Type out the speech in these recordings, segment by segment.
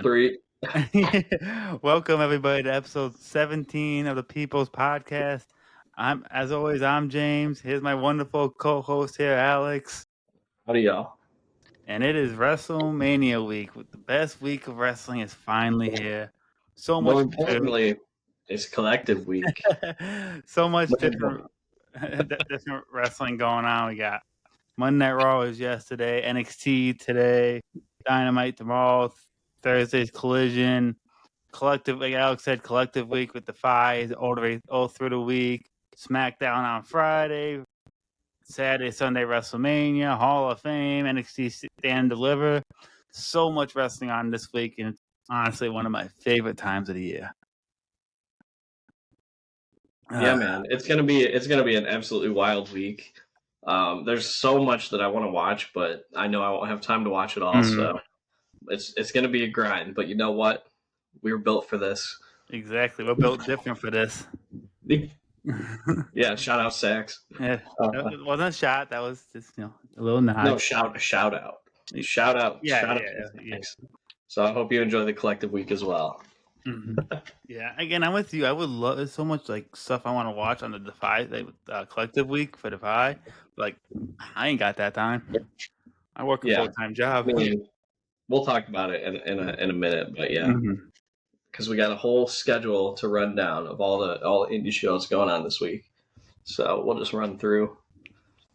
Three. Welcome everybody to episode 17 of the People's Podcast. As always, I'm James. Here's my wonderful co-host here, Alex. Howdy, y'all. And it is Wrestlemania week. The best week of wrestling is finally here. So More much importantly, it's collective week. so much different wrestling going on. We got Monday Night Raw was yesterday, NXT today, Dynamite tomorrow, Thursday's Collision. Collective, like Alex said, collective week with the fives all through the week. SmackDown on Friday, Saturday, Sunday WrestleMania, Hall of Fame, NXT Stand and Deliver. So much wrestling on this week, and it's honestly one of my favorite times of the year. Yeah, man, it's gonna be an absolutely wild week. There's so much that I want to watch, but I know I won't have time to watch it all. So it's gonna be a grind. But you know what? We were built for this. Exactly, we're built different for this. Yeah, shout out Sax. Yeah, that wasn't a shot. That was just a little nod. No, shout out. Shout out. Yeah, shout out. Yeah. So I hope you enjoy the collective week as well. Yeah, again, I'm with you. I would love. There's so much stuff I want to watch on the Defy collective week for Defy. Like, I ain't got that time. I work a full-time job. I mean, we'll talk about it in a minute, but yeah, because we got a whole schedule to run down of all the indie shows going on this week. So we'll just run through.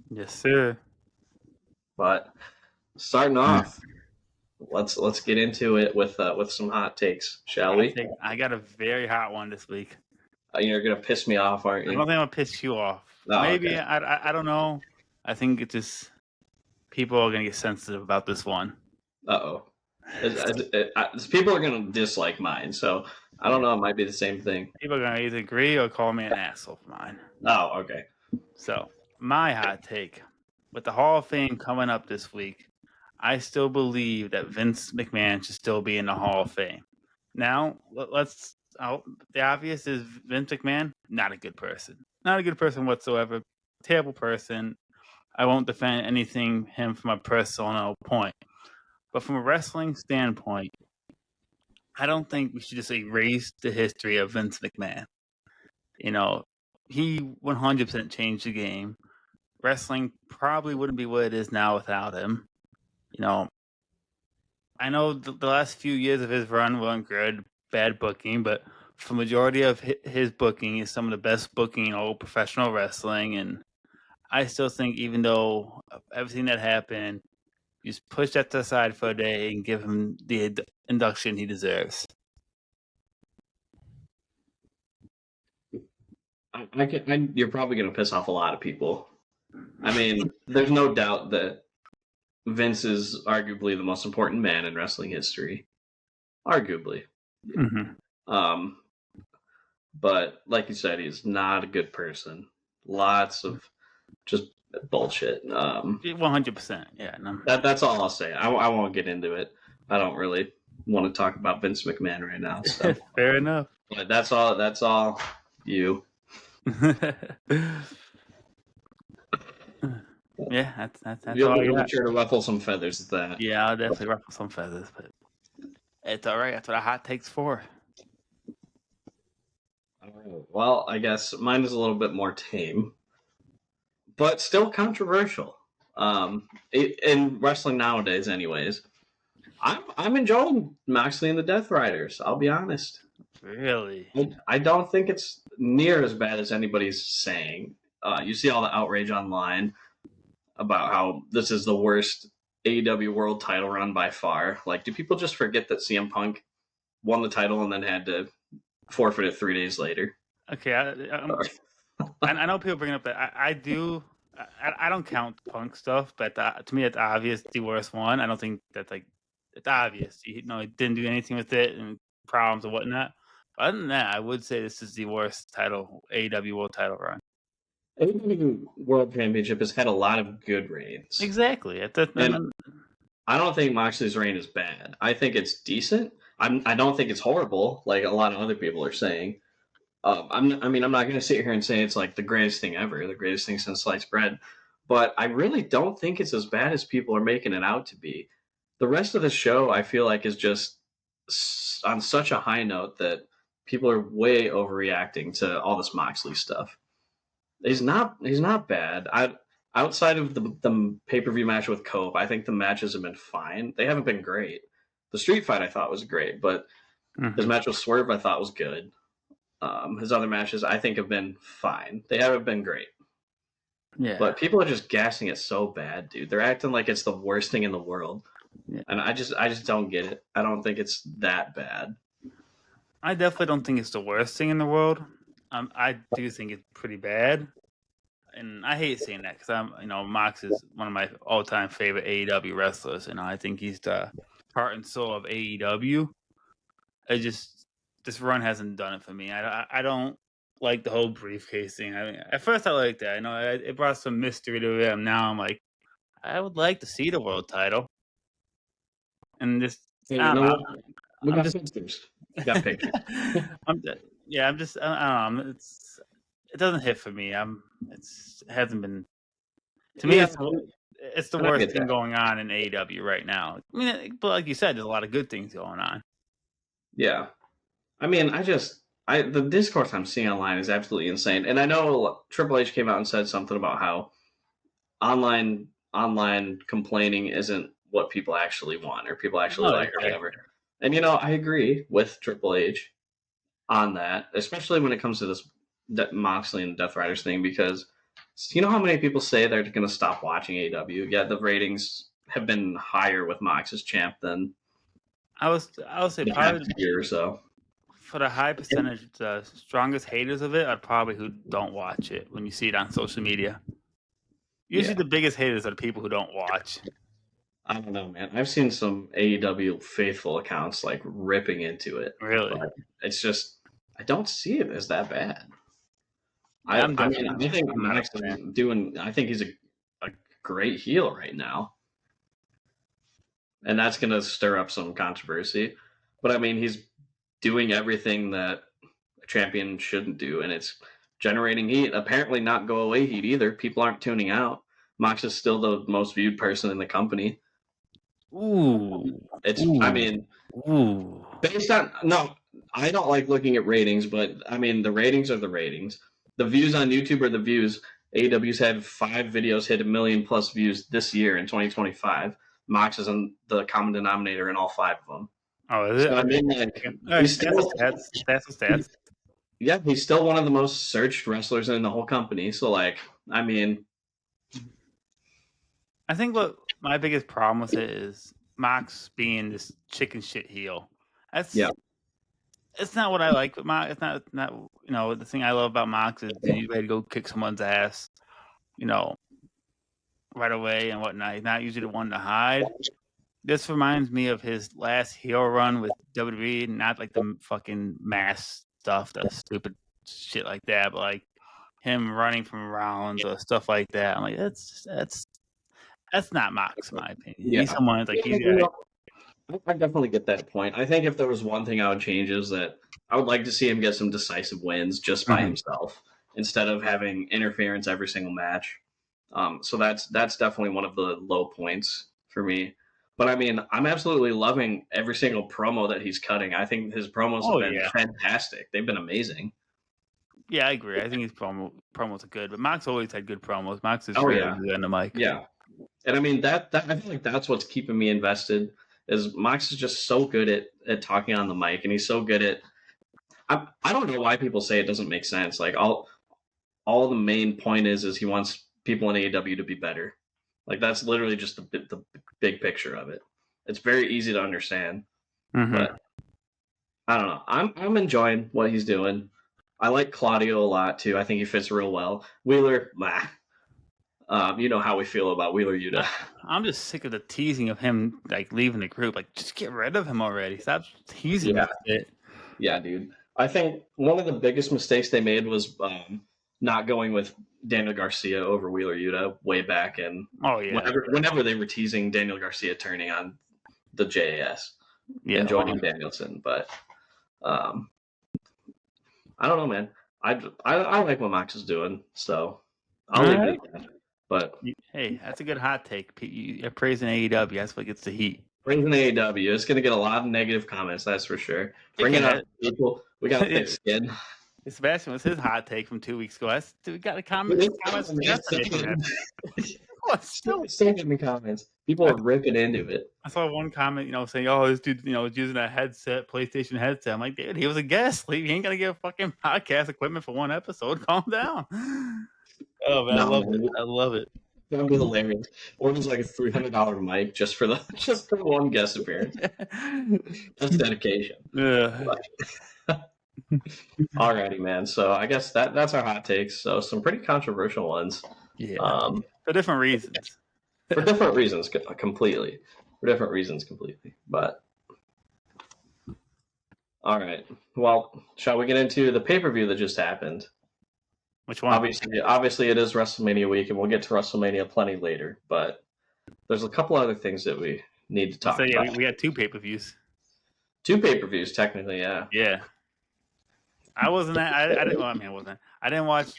Yes, sir. But starting off, let's get into it with some hot takes, shall we? I got a very hot one this week. You're gonna piss me off, aren't you? I don't think I'm gonna piss you off. No, maybe okay. I don't know. I think it's just people are gonna get sensitive about this one. People are gonna dislike mine, so I don't know. It might be the same thing. People are gonna either agree or call me an asshole for mine. Oh, okay. So my hot take, with the Hall of Fame coming up this week, I still believe that Vince McMahon should still be in the Hall of Fame. Now, the obvious is Vince McMahon, not a good person. Not a good person whatsoever. Terrible person. I won't defend him from a personal point. But from a wrestling standpoint, I don't think we should just erase the history of Vince McMahon. He 100% changed the game. Wrestling probably wouldn't be what it is now without him. I know the last few years of his run weren't good, bad booking, but for the majority of his booking is some of the best booking in all professional wrestling. And I still think, even though everything that happened, you just push that to the side for a day and give him the induction he deserves. You're probably going to piss off a lot of people. I mean, there's no doubt that Vince is arguably the most important man in wrestling history. Arguably. But like you said, he's not a good person. Lots of just bullshit. 100%. Yeah. No. That's all I'll say. I won't get into it. I don't really want to talk about Vince McMahon right now. So. Fair enough. But that's all you. Yeah, that's you'll be sure to ruffle some feathers at that. Yeah, I'll definitely ruffle some feathers, but it's all right. That's what a hot take's for. Well, I guess mine is a little bit more tame, but still controversial. In wrestling nowadays, anyways, I'm enjoying Moxley and the Death Riders. I'll be honest. Really? I don't think it's near as bad as anybody's saying. You see all the outrage online about how this is the worst AEW World Title run by far. Like, do people just forget that CM Punk won the title and then had to forfeit it 3 days later? Okay, I know people bring up that I do. I don't count Punk stuff, but to me, it's obvious the worst one. I don't think that's it's obvious. He didn't do anything with it and problems and whatnot. But other than that, I would say this is the worst AEW World Title run. AEW World Championship has had a lot of good reigns. Exactly. And I don't think Moxley's reign is bad. I think it's decent. I don't think it's horrible, like a lot of other people are saying. I'm not going to sit here and say it's like the greatest thing ever, the greatest thing since sliced bread. But I really don't think it's as bad as people are making it out to be. The rest of the show, I feel like, is just on such a high note that people are way overreacting to all this Moxley stuff. He's not bad. Outside of the pay-per-view match with Cope, I think the matches have been fine. They haven't been great. The street fight I thought was great, but his match with Swerve I thought was good. His other matches I think have been fine. They haven't been great. Yeah. But people are just gassing it so bad, dude. They're acting like it's the worst thing in the world. Yeah. And I just don't get it. I don't think it's that bad. I definitely don't think it's the worst thing in the world. I do think it's pretty bad. And I hate saying that because Mox is one of my all-time favorite AEW wrestlers, and I think he's the heart and soul of AEW. This run hasn't done it for me. I don't like the whole briefcase thing. I mean, at first I liked that. I know it brought some mystery to him. Now I'm like, I would like to see the world title. And just, Hey, I don't know. We got pictures. We got pictures. I don't know. It doesn't hit for me. It hasn't been. To me, it's the worst thing going on in AEW right now. I mean, but like you said, there's a lot of good things going on. Yeah. I mean, the discourse I'm seeing online is absolutely insane. And I know Triple H came out and said something about how online complaining isn't what people actually want or people actually like or whatever. And, I agree with Triple H on that, especially when it comes to this Moxley and Death Riders thing, because you know how many people say they're going to stop watching AEW? Yeah, the ratings have been higher with Mox as champ than I would say probably a year or so. For the high percentage, the strongest haters of it are probably who don't watch it when you see it on social media. Usually the biggest haters are the people who don't watch. I don't know, man. I've seen some AEW faithful accounts like ripping into it. Really? But it's just, I don't see it as that bad. I think Max is doing, I think he's a great heel right now. And that's going to stir up some controversy. But I mean, he's doing everything that a champion shouldn't do, and it's generating heat. Apparently not go away heat either. People aren't tuning out. Mox is still the most viewed person in the company. I mean, based on, no, I don't like looking at ratings, but I mean, the ratings are the ratings. The views on YouTube are the views. AEW's had 5 videos hit 1 million plus views this year in 2025. Mox is on the common denominator in all 5 of them. Oh, is it? So, I mean, stats. Yeah, he's still one of the most searched wrestlers in the whole company. So, I mean, I think what my biggest problem with it is Mox being this chicken shit heel. It's not what I like with Mox. It's not the thing I love about Mox is he's ready to go kick someone's ass, right away and whatnot. He's not usually the one to hide. This reminds me of his last heel run with WWE, not like the fucking mass stuff, the stupid shit like that, but like him running from Rollins or stuff like that. I'm like, that's not Mox, in my opinion. Yeah. He's someone that's like, I definitely get that point. I think if there was one thing I would change is that I would like to see him get some decisive wins just by himself instead of having interference every single match. So that's definitely one of the low points for me. But I mean, I'm absolutely loving every single promo that he's cutting. I think his promos have been fantastic. They've been amazing. Yeah, I agree. I think his promos are good, but Mox always had good promos. Mox is really good on the mic. Yeah, and I mean that I feel like that's what's keeping me invested. Is Mox is just so good at talking on the mic, and he's so good at. I don't know why people say it doesn't make sense. Like all the main point is he wants people in AEW to be better. Like that's literally just the big picture of it. It's very easy to understand, but I don't know. I'm enjoying what he's doing. I like Claudio a lot too. I think he fits real well. Wheeler, you know how we feel about Wheeler Yuta. I'm just sick of the teasing of him like leaving the group. Like, just get rid of him already. Stop teasing it. Yeah, dude. I think one of the biggest mistakes they made was not going with Daniel Garcia over Wheeler Yuta way back, and whenever they were teasing Daniel Garcia turning on the JAS and joining Danielson, but I don't know, man. I like what Mox is doing, so I'll leave it at that. But hey, that's a good hot take. You're praising AEW. That's what gets the heat. Raising AEW. It's going to get a lot of negative comments, that's for sure. Bring it up, people. We got thick skin. Sebastian was his hot take from 2 weeks ago. We got the comments. Still in the comments. People are ripping into it. I saw one comment, saying, "Oh, this dude, is using a headset, PlayStation headset." I'm like, dude, he was a guest. He ain't gonna get fucking podcast equipment for one episode. Calm down. Oh man, I love it. That would be hilarious. Or just like a $300 mic just for one guest appearance. That's dedication. Yeah. Alrighty, man. So I guess that's our hot takes. So some pretty controversial ones. Yeah. For different reasons. For different reasons, completely. But all right. Well, shall we get into the pay-per-view that just happened? Which one? Obviously, it is WrestleMania week, and we'll get to WrestleMania plenty later. But there's a couple other things that we need to talk about. Yeah, we had 2 pay-per-views. 2 pay-per-views, technically, yeah. Yeah. I wasn't. I didn't. Well, I wasn't. I didn't watch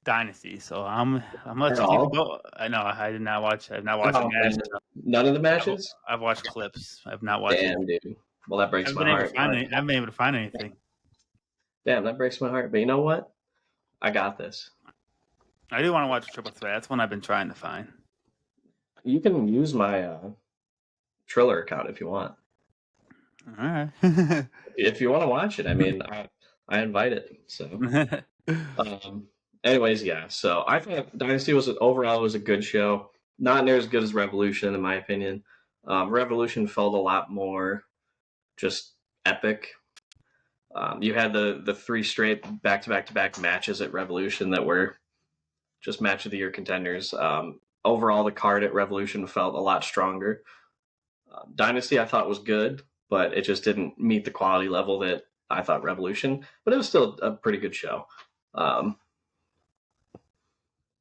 Dynasty, so I'm letting you go. I know I did not watch. I've not watched the match. None of the matches. I've watched clips. I've not watched. Damn, dude. Well, that breaks my heart. I haven't been able to find anything. Damn, that breaks my heart. But you know what? I got this. I do want to watch Triple Threat. That's one I've been trying to find. You can use my Triller account if you want. All right. If you want to watch it, I mean, I invite it. So, anyways, yeah. So I thought Dynasty was a good show. Not near as good as Revolution, in my opinion. Revolution felt a lot more just epic. You had the 3 straight back-to-back matches at Revolution that were just match of the year contenders. Overall, the card at Revolution felt a lot stronger. Dynasty, I thought was good, but it just didn't meet the quality level that I thought Revolution. But it was still a pretty good show.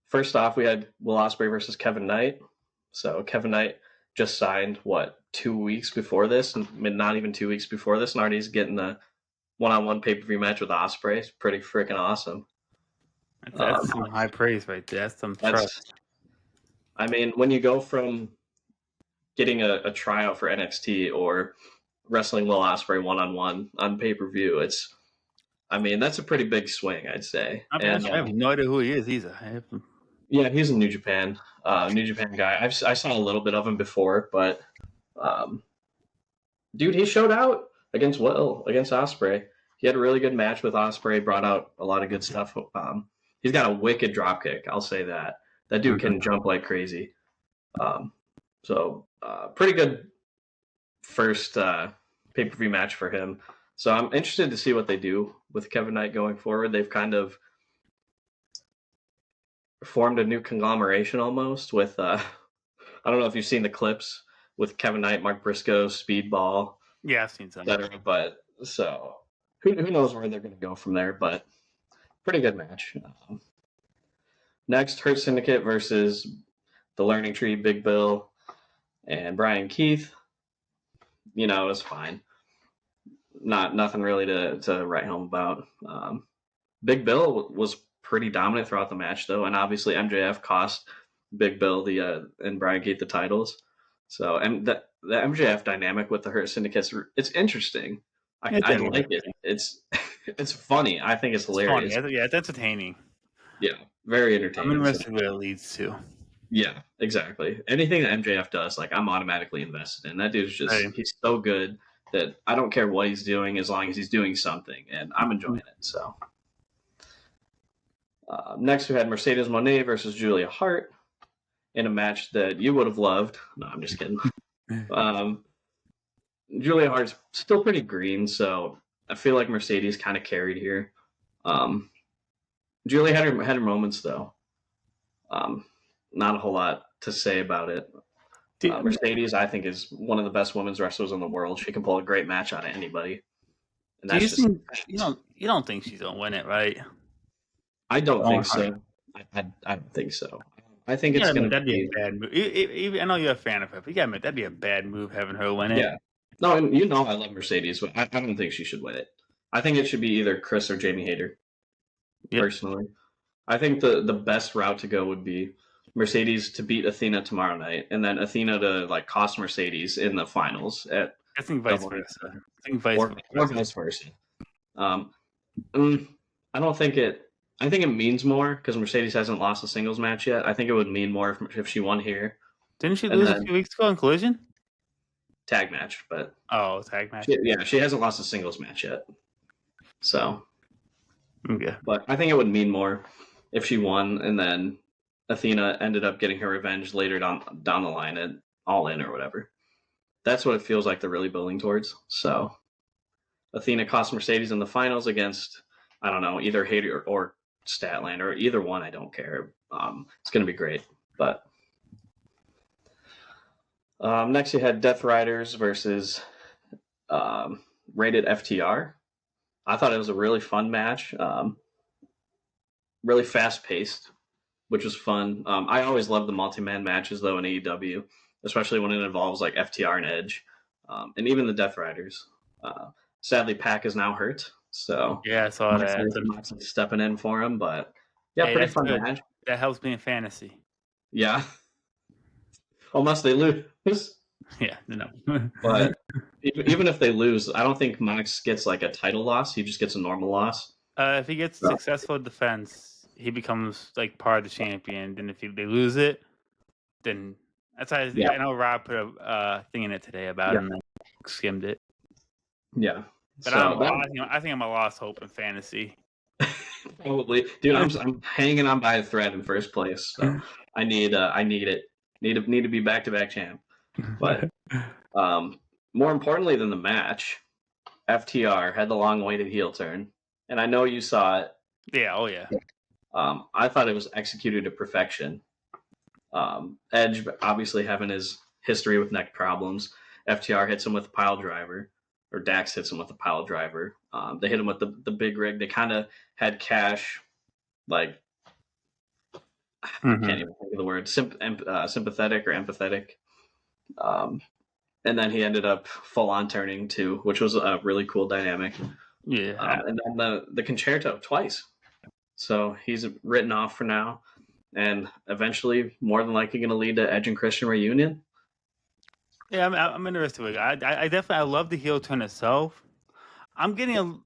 First off, we had Will Ospreay versus Kevin Knight. So Kevin Knight just signed 2 weeks before this, and not even 2 weeks before this, and already he's getting the one-on-one pay-per-view match with Ospreay. It's pretty freaking awesome. That's some high praise right there. That's some trust. I mean, when you go from getting a tryout for NXT or wrestling Will Ospreay one-on-one on pay-per-view, that's a pretty big swing, I'd say. I have no idea who he is either. Yeah, he's a New Japan guy. I saw a little bit of him before, but dude, he showed out against Ospreay. He had a really good match with Ospreay, brought out a lot of good stuff. He's got a wicked dropkick, I'll say that. That dude can jump like crazy. So pretty good first pay-per-view match for him. So I'm interested to see what they do with Kevin Knight going forward. They've kind of formed a new conglomeration almost with I don't know if you've seen the clips with Kevin Knight, Mark Briscoe, Speedball. Yeah, I've seen some. Etc. But so who knows where they're going to go from there? But pretty good match. Next, Hurt Syndicate versus the Learning Tree, Big Bill and Brian Keith. It was fine. Nothing really to write home about. Big Bill was pretty dominant throughout the match, though, and obviously MJF cost Big Bill and Brian Keith the titles. So, and the MJF dynamic with the Hurt Syndicates, it's interesting. I like it. It's funny. I think it's hilarious. Funny. Yeah, it's entertaining. Yeah, very entertaining. I'm interested in what it leads to. Yeah, exactly. Anything that MJF does, I'm automatically invested in. That dude's he's so good that I don't care what he's doing as long as he's doing something, and I'm enjoying it. So, next we had Mercedes Moné versus Julia Hart in a match that you would have loved. No, I'm just kidding. Julia Hart's still pretty green, so I feel like Mercedes kind of carried here. Julia had her moments, though. Not a whole lot to say about it. Mercedes, I think, is one of the best women's wrestlers in the world. She can pull a great match out of anybody. And that's you don't think she's gonna win it, right? I don't think so. I don't think so. I think it's going to be a bad move. I know you're a fan of her, but you got to admit that'd be a bad move having her win it. Yeah. No, and I love Mercedes, but I don't think she should win it. I think it should be either Chris or Jamie Hayter. Yep. Personally, I think the best route to go would be Mercedes to beat Athena tomorrow night, and then Athena to like cost Mercedes in the finals at I think vice Double versa. Heater. I think vice Or versa. vice versa. Um, I don't think it. I think it means more because Mercedes hasn't lost a singles match yet. I think it would mean more if she won here. Didn't she And lose a then few weeks ago in Collision? tag match, but Oh, tag match. she hasn't lost a singles match yet. So, Okay. but I think it would mean more if she won, and then Athena ended up getting her revenge later down the line at All In or whatever. That's what it feels like they're really building towards. So, Athena cost Mercedes in the finals against, I don't know, either Hater or Statlander, or either one. I don't care. It's going to be great. But next, you had Death Riders versus Rated FTR. I thought it was a really fun match. Really fast paced, which was fun. I always love the multi-man matches, though, in AEW, especially when it involves like FTR and Edge, and even the Death Riders. Sadly, Pac is now hurt, so Yeah, I saw that. Moxley stepping in for him, but yeah, Hey, pretty that's fun good. match. That helps me in fantasy. Yeah, unless they lose. Yeah, no. But even if they lose, I don't think Mox gets like a title loss. He just gets a normal loss. If he gets successful defense, he becomes like part of the champion. And if they lose it, then that's how I know Rob put a thing in it today about him and skimmed it. Yeah. But I think I'm a lost hope in fantasy. Probably, dude. I'm hanging on by a thread in first place. So I need it. Need to be back-to-back champ. But more importantly than the match, FTR had the long-awaited heel turn, and I know you saw it. Yeah. Oh yeah. I thought it was executed to perfection. Edge obviously having his history with neck problems. FTR hits him with a pile driver, or Dax hits him with a pile driver. They hit him with the big rig. They kind of had Cash, like, I can't even think of the word, sympathetic or empathetic. And then he ended up full on turning too, which was a really cool dynamic. Yeah. And then the concerto twice. So he's written off for now, and eventually, more than likely, going to lead to Edge and Christian reunion. Yeah, I'm interested. I definitely love the heel turn itself. I'm getting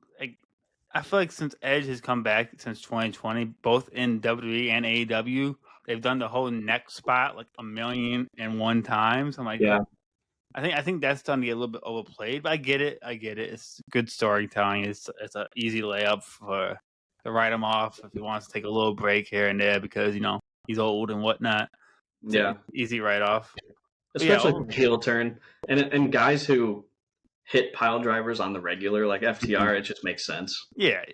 I feel like since Edge has come back since 2020, both in WWE and AEW, they've done the whole neck spot like 1,000,001 times. I'm like, yeah. I think that's starting to get a little bit overplayed, but I get it. It's good storytelling. It's an easy layup to write him off if he wants to take a little break here and there because he's old and whatnot. It's easy write off. Especially the heel turn and guys who hit pile drivers on the regular like FTR, it just makes sense. Yeah.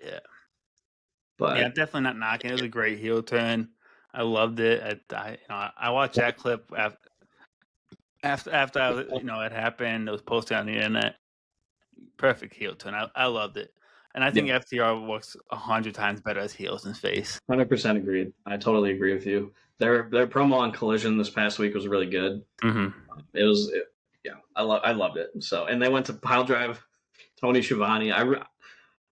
But yeah, definitely not knocking. It was a great heel turn. I loved it. I watched that clip after it happened. It was posted on the internet. Perfect heel turn. I loved it, and I think FTR works 100 times better as heels than face. 100% agreed. I totally agree with you. Their promo on Collision this past week was really good. I loved it. So, and they went to pile drive Tony Schiavone.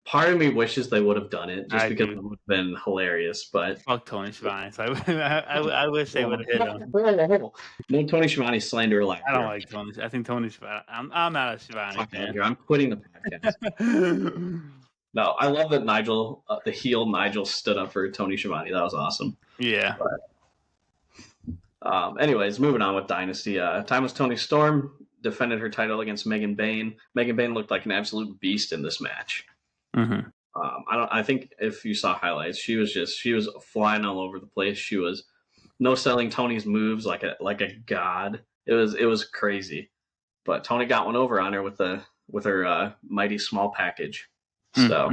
Part of me wishes they would have done it just because it would have been hilarious. But fuck Tony Schiavone. So I wish they would have hit him. No Tony Schiavone slander allowed. I don't like Tony. I think Tony Schiavone. I'm not a Schiavone fan. I'm quitting the podcast. No, I love that Nigel, the heel Nigel, stood up for Tony Schiavone. That was awesome. Yeah. But, anyways, moving on with Dynasty. Timeless Tony Storm defended her title against Megan Bayne. Megan Bayne looked like an absolute beast in this match. I think if you saw highlights, she was flying all over the place. She was no selling Tony's moves like a god. It was crazy. But Tony got one over on her with her mighty small package. So,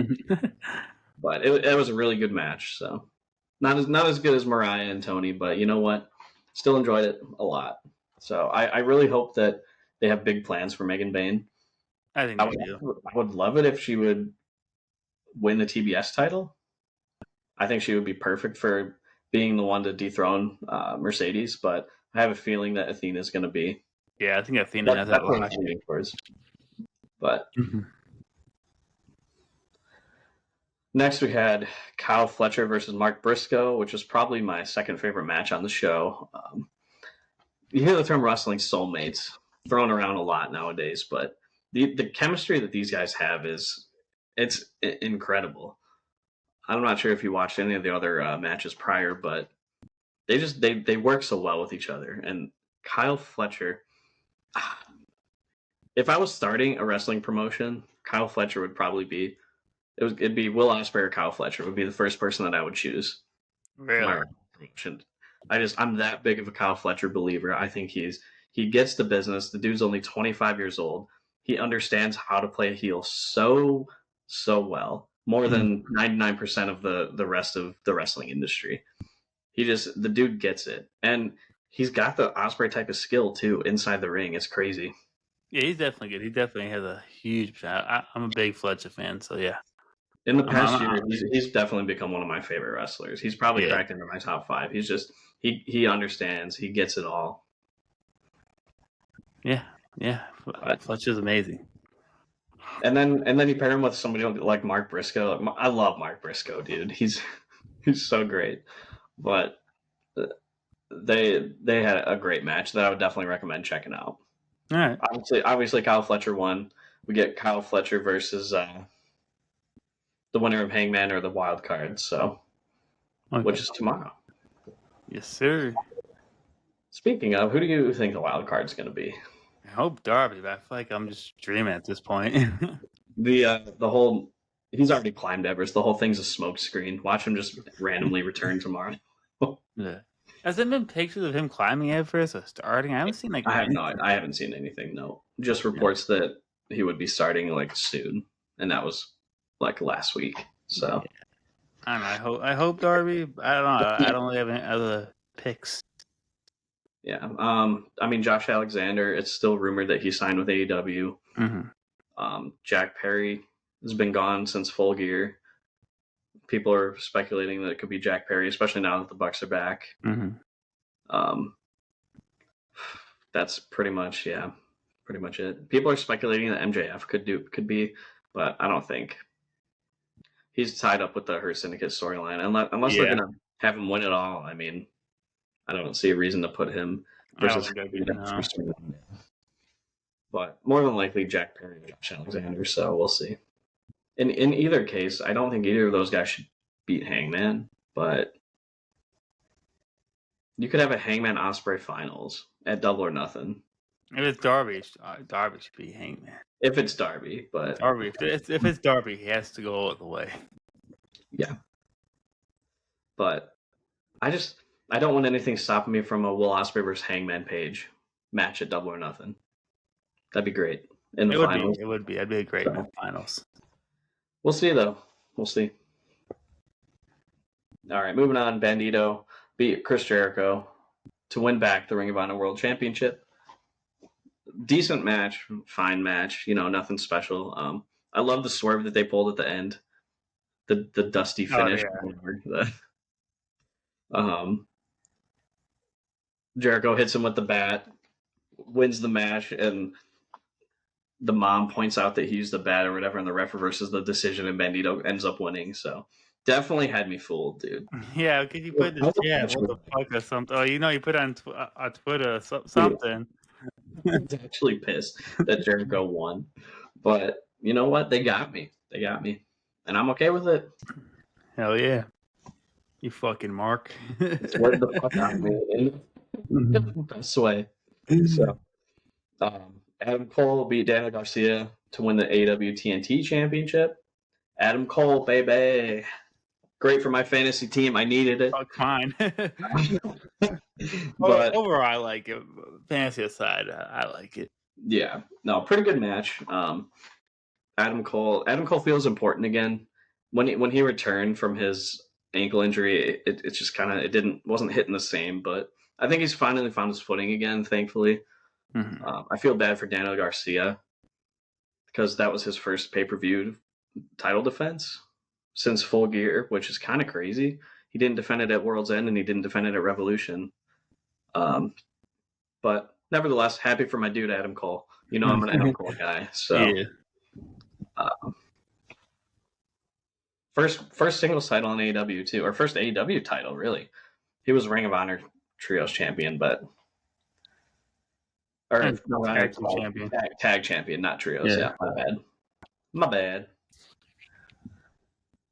but it was a really good match. So, not as good as Mariah and Tony, but you know what? Still enjoyed it a lot. So I really hope that they have big plans for Megan Bayne. I think they do. I would love it if she would win the TBS title. I think she would be perfect for being the one to dethrone Mercedes, but I have a feeling that Athena's going to be. Yeah, I think Athena has that lot. But Next, we had Kyle Fletcher versus Mark Briscoe, which was probably my second favorite match on the show. You hear the term wrestling soulmates thrown around a lot nowadays, but the chemistry that these guys have it's incredible. I'm not sure if you watched any of the other matches prior, but they work so well with each other. And Kyle Fletcher, if I was starting a wrestling promotion, Kyle Fletcher would probably be it'd be Will Ospreay or Kyle Fletcher would be the first person that I would choose. Really? Promotion. I'm that big of a Kyle Fletcher believer. I think he gets the business. The dude's only 25 years old. He understands how to play a heel so well, more than 99% of the rest of the wrestling industry. The dude gets it, and he's got the Ospreay type of skill too inside the ring. It's crazy. Yeah, he's definitely good. He definitely has a huge. I'm a big Fletcher fan, so yeah. In the past year, he's definitely become one of my favorite wrestlers. He's probably cracked into my top 5. He's just he understands. He gets it all. Yeah. Fletcher's amazing. And then you pair him with somebody like Mark Briscoe. I love Mark Briscoe, dude. He's so great. But they had a great match that I would definitely recommend checking out. All right. Obviously, Kyle Fletcher won. We get Kyle Fletcher versus the winner of Hangman or the Wild Card. So, which is tomorrow. Yes, sir. Speaking of, who do you think the Wild Card's going to be? I hope Darby, but I feel like I'm just dreaming at this point. The whole he's already climbed Everest. The whole thing's a smoke screen. Watch him just randomly return tomorrow. Yeah. Has there been pictures of him climbing Everest or starting? I haven't seen I haven't seen anything. No, just reports that he would be starting like soon, and that was like last week. So I don't know. I hope Darby. I don't know. I don't really have any other picks. Yeah. I mean, Josh Alexander. It's still rumored that he signed with AEW. Mm-hmm. Jack Perry has been gone since Full Gear. People are speculating that it could be Jack Perry, especially now that the Bucks are back. Mm-hmm. That's pretty much it. People are speculating that MJF could be, but I don't think he's tied up with the Hurt Syndicate storyline. Unless they're gonna have him win it all. I mean, I don't see a reason to put him versus. But more than likely, Jack Perry or Josh Alexander. So we'll see. In either case, I don't think either of those guys should beat Hangman, but you could have a Hangman Ospreay finals at Double or Nothing. If it's Darby, Darby should be Hangman. If it's Darby, but Darby, if it's Darby, he has to go all the way. Yeah, but I don't want anything stopping me from a Will Ospreay versus Hangman Page match at Double or Nothing. That'd be great in the finals. It would be. That'd be a great finals. We'll see, though. We'll see. All right, moving on. Bandito beat Chris Jericho to win back the Ring of Honor World Championship. Decent match, fine match. Nothing special. I love the swerve that they pulled at the end. The dusty finish. Jericho hits him with the bat, wins the match, and the mom points out that he used the bat or whatever, and the ref reverses the decision, and Bandito ends up winning. So definitely had me fooled, dude. Yeah, because you put this what the fuck or something. Oh, you put on Twitter something. I was actually pissed that Jericho won, but you know what? They got me, and I'm okay with it. Hell yeah, you fucking Mark. Swear the fuck out of me in the best way. So, Adam Cole beat Daniel Garcia to win the AEW TNT Championship. Adam Cole, baby. Great for my fantasy team. I needed it. Fuck mine. But overall, I like it. Fantasy aside, I like it. Yeah. No, pretty good match. Adam Cole feels important again. When he returned from his ankle injury, it just kind of wasn't hitting the same, but I think he's finally found his footing again, thankfully. Mm-hmm. I feel bad for Daniel Garcia because that was his first pay-per-view title defense since Full Gear, which is kind of crazy. He didn't defend it at World's End, and he didn't defend it at Revolution. But nevertheless, happy for my dude Adam Cole. I'm an Adam Cole guy. So, First singles title in AEW too, or first AEW title really. He was Ring of Honor Trios champion, but or tag champion, not trios. Yeah, my bad.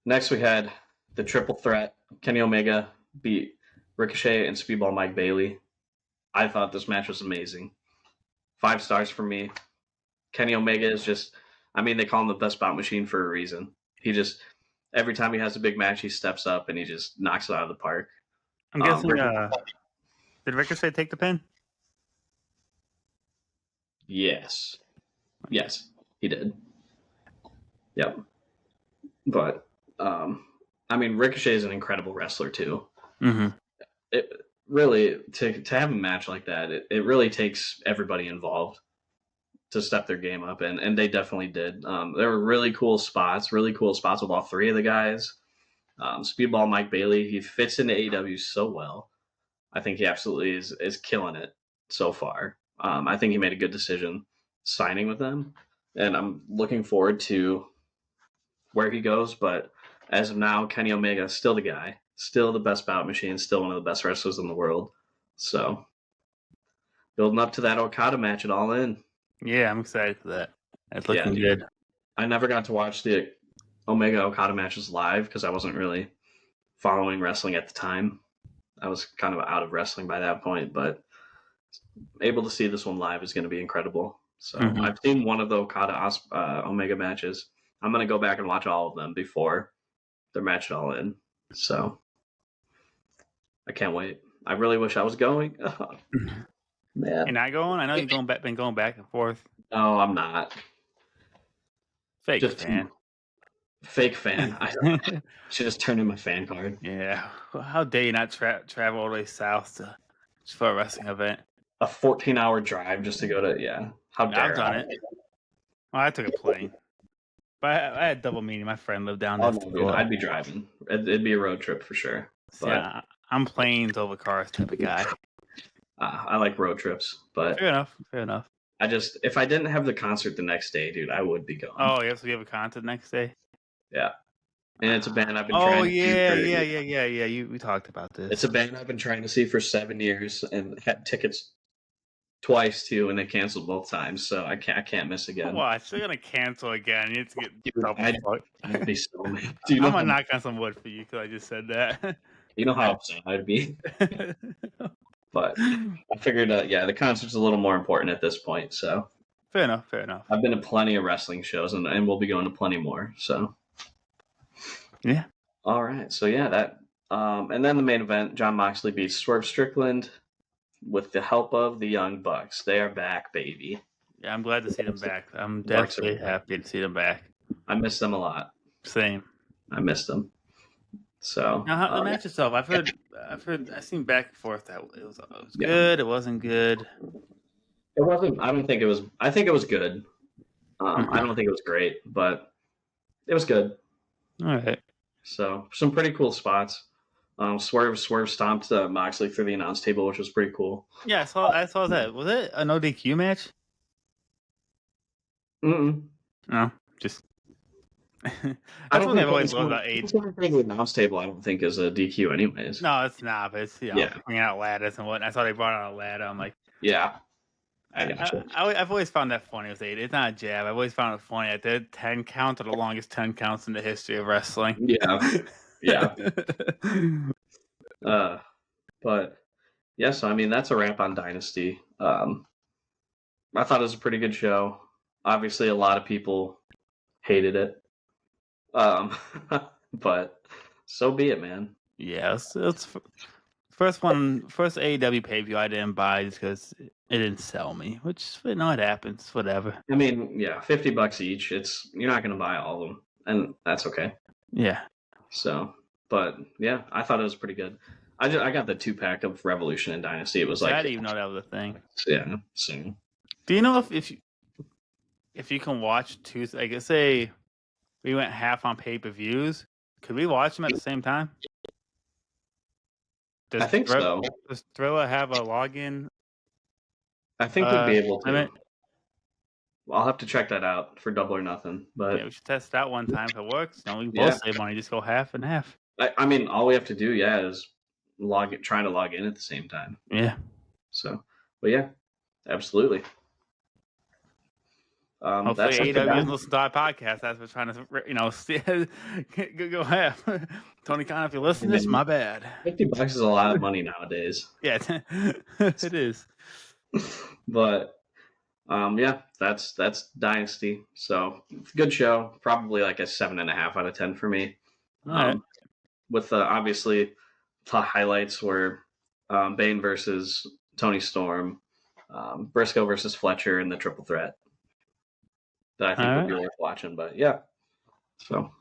Next we had the triple threat. Kenny Omega beat Ricochet and Speedball Mike Bailey. I thought this match was amazing. 5 stars for me. Kenny Omega is just, I mean, they call him the best bout machine for a reason. He just, every time he has a big match, he steps up and he just knocks it out of the park. I'm guessing, did Ricochet take the pin? Yes, he did. Yep. But, I mean, Ricochet is an incredible wrestler too. Mm-hmm. It really, to have a match like that, it really takes everybody involved to step their game up, and they definitely did. There were really cool spots with all 3 of the guys. Speedball Mike Bailey, he fits into AEW so well. I think he absolutely is killing it so far. I think he made a good decision signing with them, and I'm looking forward to where he goes. But as of now, Kenny Omega is still the guy, still the best bout machine, still one of the best wrestlers in the world. So building up to that Okada match at All In. Yeah, I'm excited for that. It's looking good. I never got to watch the Omega Okada matches live because I wasn't really following wrestling at the time. I was kind of out of wrestling by that point, but able to see this one live is going to be incredible. So I've seen one of the Okada Omega matches. I'm going to go back and watch all of them before their match at All In. So I can't wait. I really wish I was going. Man. You're not going? I know you've been going back and forth. No, I'm not. Fake fan. I should just turn in my fan card. Yeah. How dare you not travel all the way south just for a wrestling event? A 14-hour drive just to go to, yeah. How dare I've done it. Well, I took a plane. But I had double meaning. My friend lived down there. No, I'd be driving. It'd be a road trip for sure. But, yeah, I'm planes over cars type of guy. I like road trips, but fair enough. If I didn't have the concert the next day, dude, I would be going. Oh, so you have a concert the next day? Yeah. And it's a band I've been trying to see. Yeah. We talked about this. It's a band I've been trying to see for 7 years and had tickets twice too, and they canceled both times, so I can't miss again. Well, they're gonna cancel again. You need to get I'd be so mad. I'm gonna knock on some wood for you because I just said that. You know how upset I'd be. But I figured, the concert's a little more important at this point. So fair enough. I've been to plenty of wrestling shows, and we'll be going to plenty more. So yeah. All right. So yeah, that. And then the main event: Jon Moxley beats Swerve Strickland with the help of the Young Bucks. They are back, baby. Yeah, I'm glad to see them back. I'm definitely happy to see them back. I miss them a lot. Same. I miss them. So now, the match itself, I've seen back and forth that it was good. It wasn't good. It wasn't. I don't think it was. I think it was good. I don't think it was great, but it was good. All right. So some pretty cool spots. Swerve stomped Moxley through the announce table, which was pretty cool. Yeah, I saw that. Was it a no DQ match? No, just. That's what I've always loved about AEW. The announce table, I don't think is a DQ, anyways. No, it's not. But it's bringing out ladders and whatnot. I thought they brought out a ladder. I'm like, yeah. I gotcha. I've always found that funny with AEW. It's not a jab. I've always found it funny that the 10 counts are the longest 10 counts in the history of wrestling. Yeah. But yeah, so I mean that's a wrap on Dynasty. I thought it was a pretty good show. Obviously, a lot of people hated it. But so be it, man. Yeah, it's first AEW pay-per-view I didn't buy just because it didn't sell me, which it happens, whatever. I mean, yeah, $50 each. You're not gonna buy all of them, and that's okay. Yeah. So, but yeah, I thought it was pretty good. I got the 2-pack of Revolution and Dynasty. It was like I didn't even know that was a thing. Yeah. So. Do you know if you can watch two? Like, say we went half on pay-per-views, could we watch them at the same time? I think so. Does Thriller have a login? I think we'd be able to. I'll have to check that out for Double or Nothing. But Yeah, we should test it out one time. If it works, we can yeah, both save money. Just go half and half. I mean, all we have to do, is trying to log in at the same time. Yeah. So, but yeah, absolutely. Hopefully, AEW doesn't listen to our podcast as we're trying to, go half. Tony Khan, if you listen to this, my bad. $50 is a lot of money nowadays. Yeah, it is. But yeah, that's Dynasty. So good show. Probably like a 7.5 out of 10 for me. Right. With obviously the highlights were Bane versus Tony Storm, Briscoe versus Fletcher in the triple threat. That I think would be worth watching. But yeah, so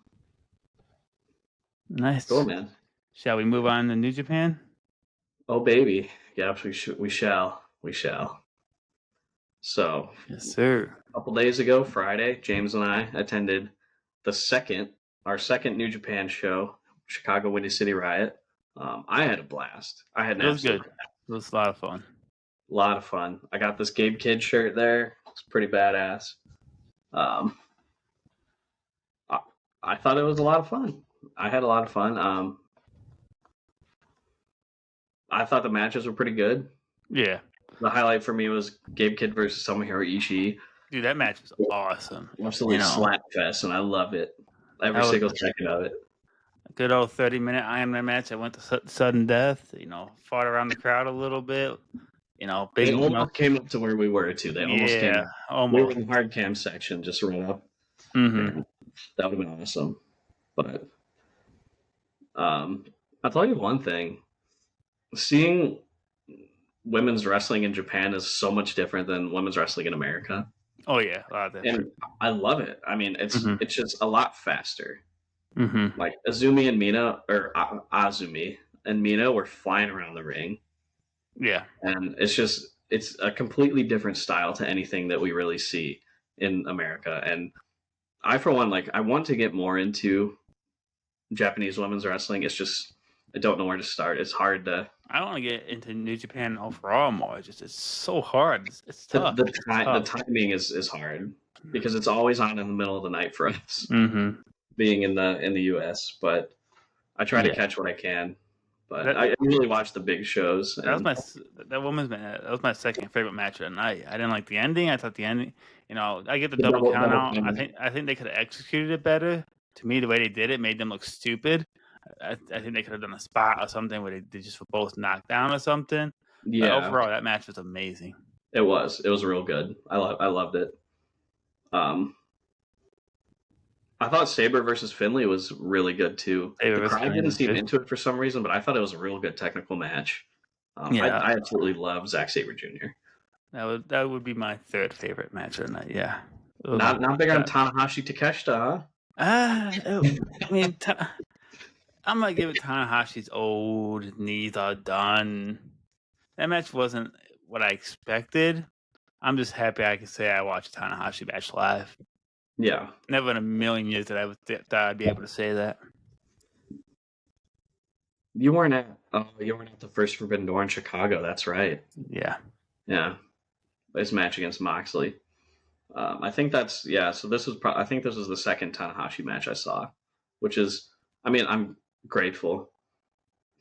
nice. Cool, man. Shall we move on to New Japan? Oh baby, yeah, we shall. So yes, sir. A couple days ago, Friday, James and I attended our second New Japan show, Chicago Windy City Riot. I had a blast. It was good. It was a lot of fun. A lot of fun. I got this Gabe Kidd shirt there. It's pretty badass. I thought it was a lot of fun. I had a lot of fun. I thought the matches were pretty good. Yeah. The highlight for me was Gabe Kidd versus Tomohiro Ishii. Dude, that match was awesome. Absolutely slap fest, and I love it. Every single second of it. A good old 30-minute Iron Man match. I went to sudden death. Fought around the crowd a little bit. They almost came up to where we were too. They almost came. Almost. We were in the hard cam section, just right up. Mm-hmm. That would have been awesome. But I'll tell you one thing. Seeing women's wrestling in Japan is so much different than women's wrestling in America. Oh yeah, a lot different. And I love it. I mean, it's just a lot faster. Mm-hmm. Like Azumi and Mina were flying around the ring. Yeah, and it's a completely different style to anything that we really see in America. And I, for one, I want to get more into Japanese women's wrestling. It's just I don't know where to start. It's hard to. I want to get into New Japan overall more. It's so hard. It's tough. The timing is hard because it's always on in the middle of the night for us, being in the US. But I try to catch what I can. But I really watched the big shows. That was my second favorite match of the night. I didn't like the ending. I thought the ending, I get the double count out. I think they could have executed it better. To me, the way they did it made them look stupid. I think they could have done a spot or something where they just were both knocked down or something. Yeah. But overall, that match was amazing. It was real good. I loved it. I thought Sabre versus Finlay was really good too. The crowd didn't seem into it for some reason, but I thought it was a real good technical match. I absolutely love Zack Sabre Jr. That would be my third favorite match of the night. Yeah. Not big on Tanahashi Takeshita, huh? I mean, I'm gonna give it Tanahashi's old. Knees are done. That match wasn't what I expected. I'm just happy I can say I watched a Tanahashi match live. Yeah. Never in a million years that I'd be able to say that. You weren't at the first Forbidden Door in Chicago. That's right. Yeah. Yeah. His match against Moxley. I think that's So this was I think this was the second Tanahashi match I saw, which is, I mean, I'm grateful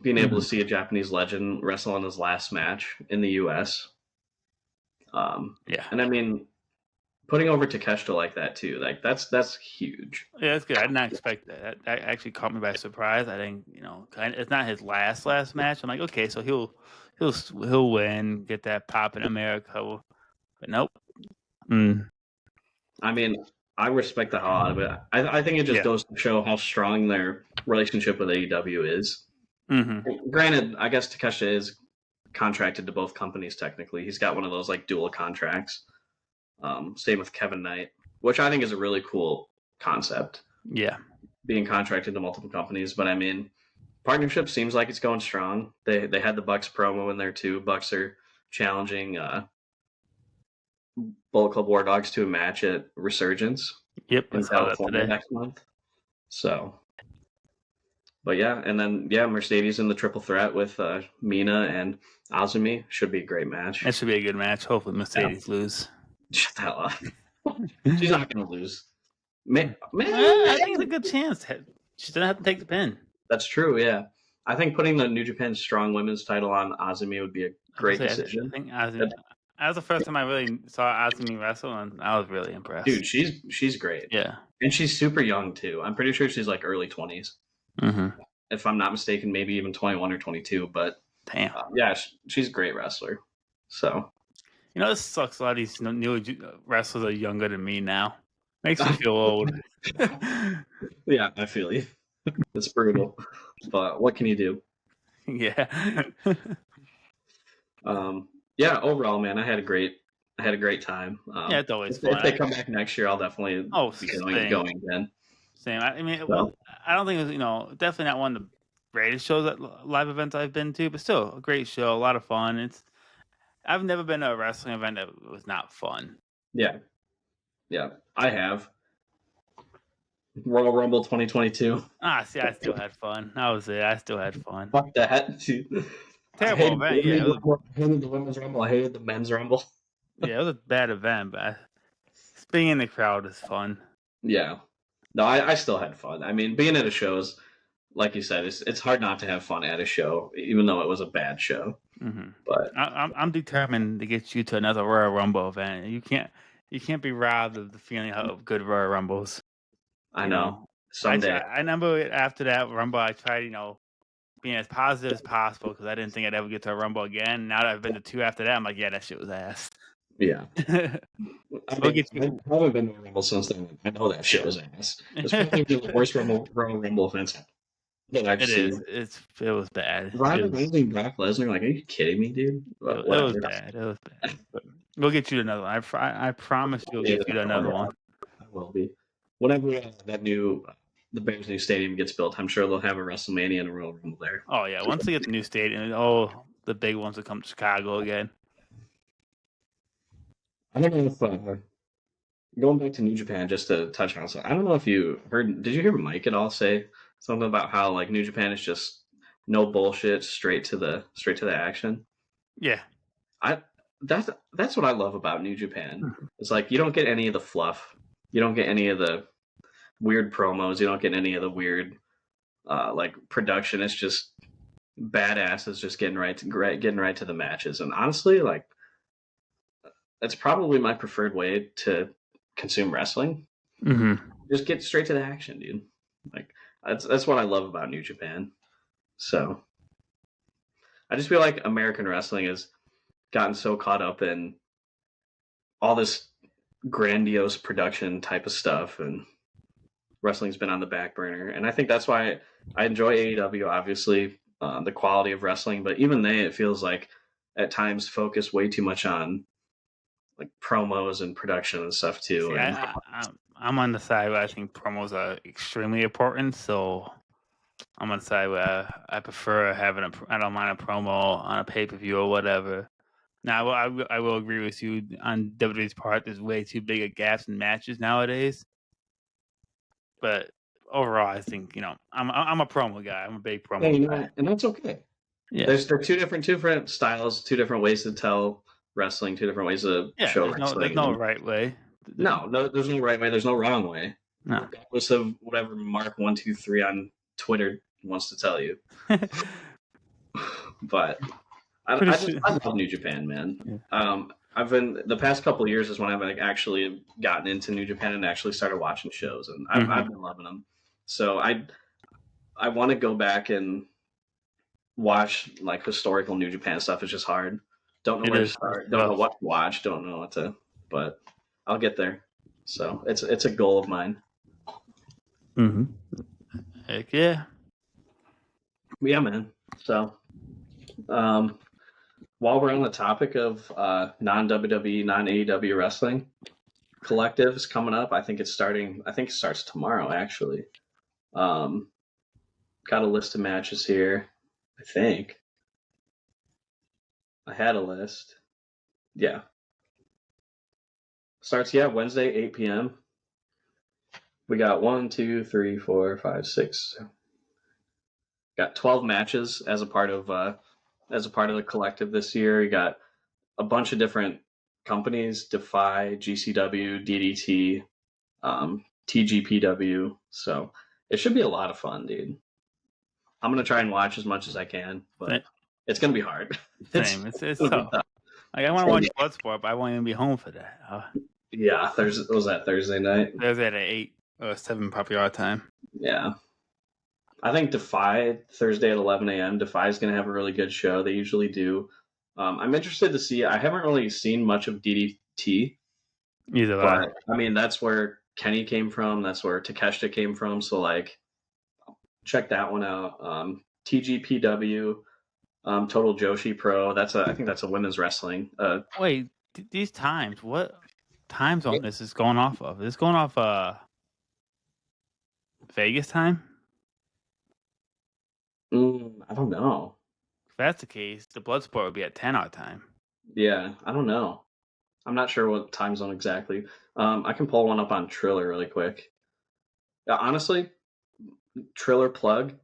being able to see a Japanese legend wrestle in his last match in the U.S. And I mean, putting over Takeshita like that too, that's huge. Yeah, that's good. I did not expect that. That actually caught me by surprise. I think it's not his last match. I'm like, okay, so he'll win, get that pop in America, but nope. I mean, I respect the hell out of it. I think it just goes to show how strong their relationship with AEW is. Granted, I guess Takeshita is contracted to both companies technically. He's got one of those dual contracts. Same with Kevin Knight, which I think is a really cool concept. Yeah. Being contracted to multiple companies. But I mean, partnership seems like it's going strong. They had the Bucks promo in there too. Bucks are challenging Bullet Club War Dogs to a match at Resurgence. Yep. In California next month. So, but and then Mercedes in the triple threat with Mina and Azumi should be a great match. That should be a good match. Hopefully Mercedes lose. Shut that up. She's not going to lose. Man, I think it's a good chance. She doesn't have to take the pin. That's true, yeah. I think putting the New Japan Strong Women's title on Azumi would be a great decision. I think Azumi. That was the first time I really saw Azumi wrestle, and I was really impressed. Dude, she's great. Yeah. And she's super young, too. I'm pretty sure she's like early 20s. Mm-hmm. If I'm not mistaken, maybe even 21 or 22. But damn, yeah, she's a great wrestler. So, this sucks. A lot of these new wrestlers are younger than me now. Makes me feel old. Yeah, I feel you. It's brutal, but what can you do? Yeah. Yeah. Overall, man, I had a great time. Yeah, it's always fun. If they come back next year, I'll definitely be going again. Same. I mean, well, I don't think it was, definitely not one of the greatest shows at live events I've been to, but still a great show, a lot of fun. I've never been to a wrestling event that was not fun. Yeah, I have. Royal Rumble 2022. See, I still had fun. That was it. I still had fun. Fuck that. Terrible event. Yeah, I hated the women's rumble. I hated the men's rumble. Yeah, it was a bad event, but being in the crowd is fun. Yeah. No, I still had fun. I mean, being at a show is, like you said, it's hard not to have fun at a show, even though it was a bad show. Mm-hmm. But I'm determined to get you to another Royal Rumble event. You can't be robbed of the feeling of good Royal Rumbles. I know. Someday. I remember after that Rumble, I tried, being as positive as possible because I didn't think I'd ever get to a Rumble again. Now that I've been to 2 after that, I'm like, yeah, that shit was ass. Yeah. I haven't been to a Rumble since then. I know that shit was ass. It's probably the worst Royal Rumble events that I've seen. It was bad. Ryan Reigns and Brock Lesnar, like, are you kidding me, dude? It was bad. But we'll get you to another one. I promise you'll get you to another one. I will be. Whenever the Bears' new stadium gets built, I'm sure they'll have a WrestleMania and a Royal Rumble there. Oh yeah, once they get the new stadium, the big ones will come to Chicago again. I don't know if going back to New Japan, just to touch on something. I don't know if you heard. Did you hear Mike at all say something about how like New Japan is just no bullshit, straight to the action? Yeah, that's what I love about New Japan. It's like you don't get any of the fluff. You don't get any of the weird promos. You don't get any of the weird like production. It's just badasses just getting right to the matches. And honestly, like that's probably my preferred way to consume wrestling. Mm-hmm. Just get straight to the action, dude. Like that's what I love about New Japan. So I just feel like American wrestling has gotten so caught up in all this grandiose production type of stuff, and wrestling's been on the back burner. And I think that's why I enjoy AEW, obviously, the quality of wrestling, but even it feels like at times focus way too much on like promos and production and stuff too. See, I'm on the side where I think promos are extremely important, so I'm on the side where I prefer having I don't mind a promo on a pay-per-view or whatever. Now, I will agree with you on WWE's part. There's way too big of gaps in matches nowadays. But overall, I think I'm a promo guy. I'm a big promo guy, and that's okay. Yeah, there's two different styles, two different ways to tell wrestling, two different ways to show wrestling. There's no right way. No, there's no right way. There's no wrong way. No, regardless of whatever Mark123 on Twitter wants to tell you. But I love New Japan, man. Yeah. I've been the past couple of years is when I've actually gotten into New Japan and actually started watching shows, and I've been loving them. So I want to go back and watch like historical New Japan stuff. It's just hard. Don't know where to start. Don't know what to watch. Don't know what to. But I'll get there. So it's a goal of mine. Mm-hmm. Heck yeah. Yeah, man. So, while we're on the topic of non-WWE, non-AEW wrestling, collectives coming up. I think it starts tomorrow, actually. Got a list of matches here, I think. I had a list. Yeah. Starts, Wednesday, 8 p.m. We got 1, 2, 3, 4, 5, 6. Got 12 matches as a part of the collective this year. You got a bunch of different companies: Defy, GCW, DDT, TGPW. So it should be a lot of fun, dude. I'm gonna try and watch as much as I can, but it's gonna be hard. Same. It's tough. Like, I want to watch Bloodsport, but I won't even be home for that. Yeah, was that Thursday night? Thursday at 8 or 7 popular time. Yeah. I think Defy, Thursday at 11 a.m. Defy is going to have a really good show. They usually do. I'm interested to see. I haven't really seen much of DDT. Either way. I mean, that's where Kenny came from. That's where Takeshita came from. So, like, check that one out. TGPW, Total Joshi Pro. I think that's a women's wrestling. Wait, these times, what time zone this is going off of? Is this going off Vegas time? I don't know. If that's the case, the Bloodsport would be at 10 our time. Yeah, I don't know. I'm not sure what time zone exactly. I can pull one up on Triller really quick. Honestly, Triller plug.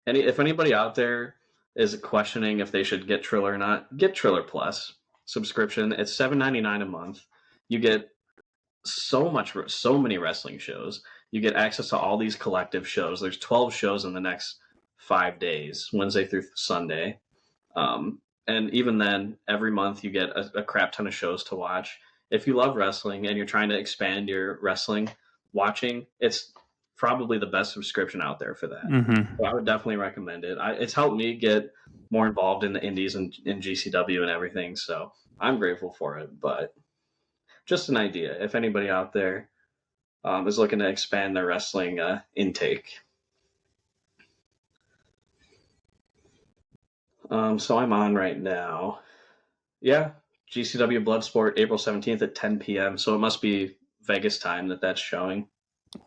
If anybody out there is questioning if they should get Triller or not, get Triller Plus subscription. It's $7.99 a month. You get so many wrestling shows. You get access to all these collective shows. There's 12 shows in the next 5 days, Wednesday through Sunday. And even then, every month you get a crap ton of shows to watch. If you love wrestling and you're trying to expand your wrestling watching, it's probably the best subscription out there for that. Mm-hmm. So I would definitely recommend it. It's helped me get more involved in the indies and in GCW and everything, so I'm grateful for it. But just an idea, if anybody out there is looking to expand their wrestling intake. So I'm on right now. Yeah, GCW Bloodsport, April 17th at 10 p.m. So it must be Vegas time that's showing.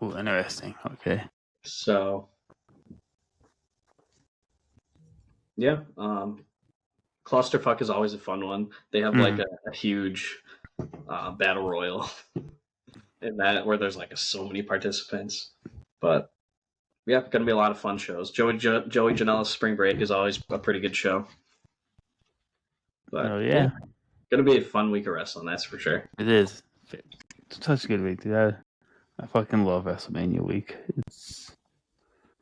Ooh, interesting. Okay. So, yeah, Clusterfuck is always a fun one. They have like a huge battle royal in that where there's like so many participants. But yeah, gonna be a lot of fun shows. Joey Janela's Spring Break is always a pretty good show. But yeah, gonna be a fun week of wrestling, that's for sure. It is. It's such a good week, dude. I fucking love WrestleMania week. It's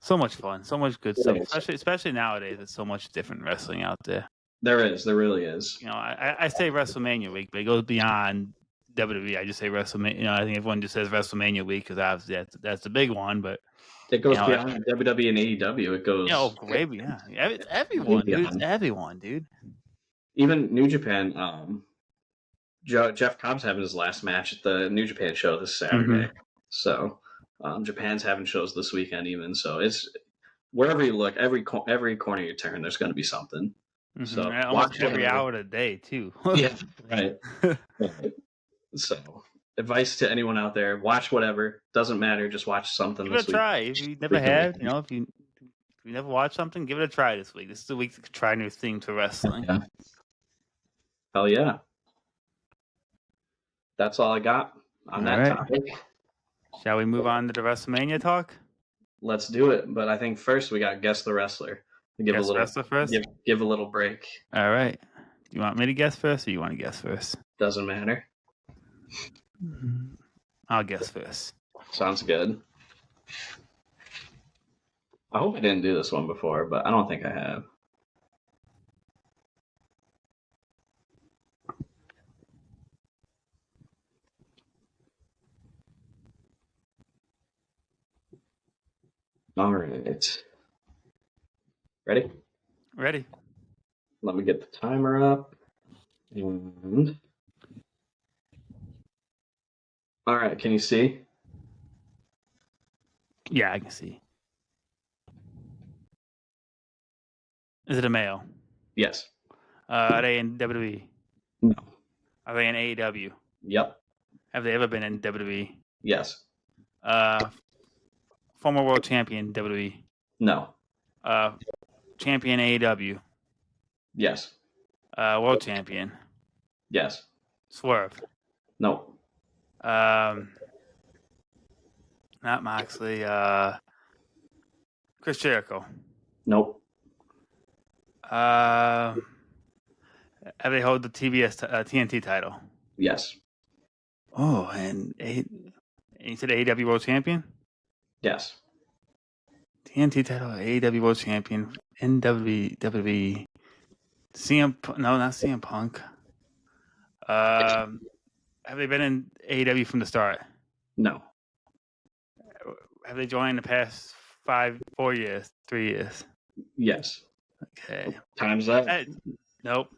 so much fun, so much good stuff. Especially nowadays, there's so much different wrestling out there. There really is. You know, I say WrestleMania week, but it goes beyond WWE. I just say WrestleMania. You know, I think everyone just says WrestleMania week because obviously that's the big one. But it goes beyond WWE and AEW. It goes. Gravy, yeah. Everyone, dude. It's everyone, dude. Even New Japan. Jeff Cobb's having his last match at the New Japan show this Saturday. Mm-hmm. So Japan's having shows this weekend even. So it's wherever you look, every corner you turn, there's going to be something. Mm-hmm. So almost every hour of the day too. Yeah, right. So advice to anyone out there: watch whatever. Doesn't matter. Just watch something. Give it a try. If you never have, if you never watched something, give it a try this week. This is the week to try new things to wrestling. Yeah. Hell yeah. That's all I got on that topic. Shall we move on to the WrestleMania talk? Let's do it. But I think first we got Guess the Wrestler. Guess the Wrestler first? Give a little break. All right. Do you want me to guess first or you want to guess first? Doesn't matter. I'll guess first. Sounds good. I hope I didn't do this one before, but I don't think I have. All right. Ready? Ready. Let me get the timer up. And all right, can you see? Yeah, I can see. Is it a male? Yes. Are they in WWE? No. Are they in AEW? Yep. Have they ever been in WWE? Yes. Former world champion WWE? No. Champion AEW? Yes. World champion? Yes. Swerve? No. Not Moxley. Chris Jericho? Nope. Have they hold the TNT title? Yes. Oh, and you said AEW World Champion? Yes. TNT title, AEW World Champion, WWE, no, not CM Punk. Have they been in AEW from the start? No. Have they joined the past 4 years, 3 years? Yes. Okay. Time's up. Nope.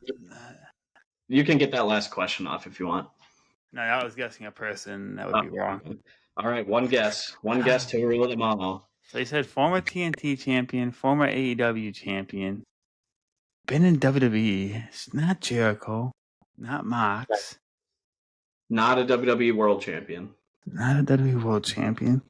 You can get that last question off if you want. No, I was guessing a person. That would be wrong. All right, one guess. One guess to rule them all. So he said former TNT champion, former AEW champion, been in WWE. It's not Jericho, not Mox. Not a WWE World Champion. Not a WWE World Champion.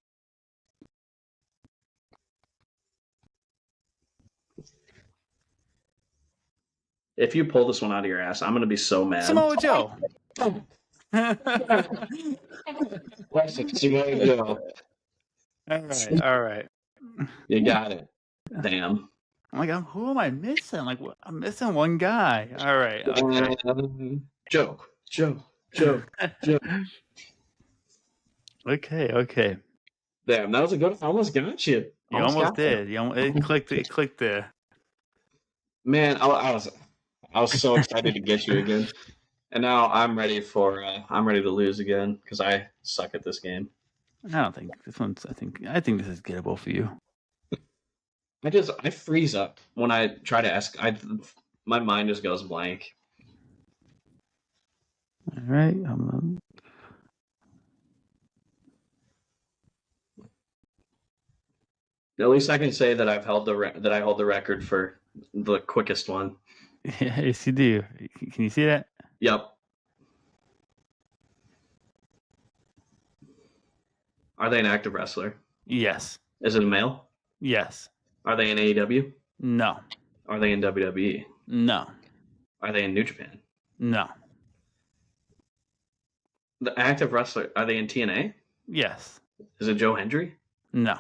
If you pull this one out of your ass, I'm going to be so mad. Samoa Joe. Samoa Joe. All right. You got it. Damn. I'm like, who am I missing? Like, I'm missing one guy. All right. Okay. Joe. Okay. Damn, that was a good. I almost got you. You almost did. It clicked there. Man, I was so excited to get you again, and now I'm ready to lose again because I suck at this game. I don't think this one's. I think this is gettable for you. I freeze up when I try to ask. My mind just goes blank. All right. At least I can say that I hold the record for the quickest one. Yes, you do. Can you see that? Yep. Are they an active wrestler? Yes. Is it a male? Yes. Are they in AEW? No. Are they in WWE? No. Are they in New Japan? No. The active wrestler, are they in TNA? Yes. Is it Joe Hendry? No.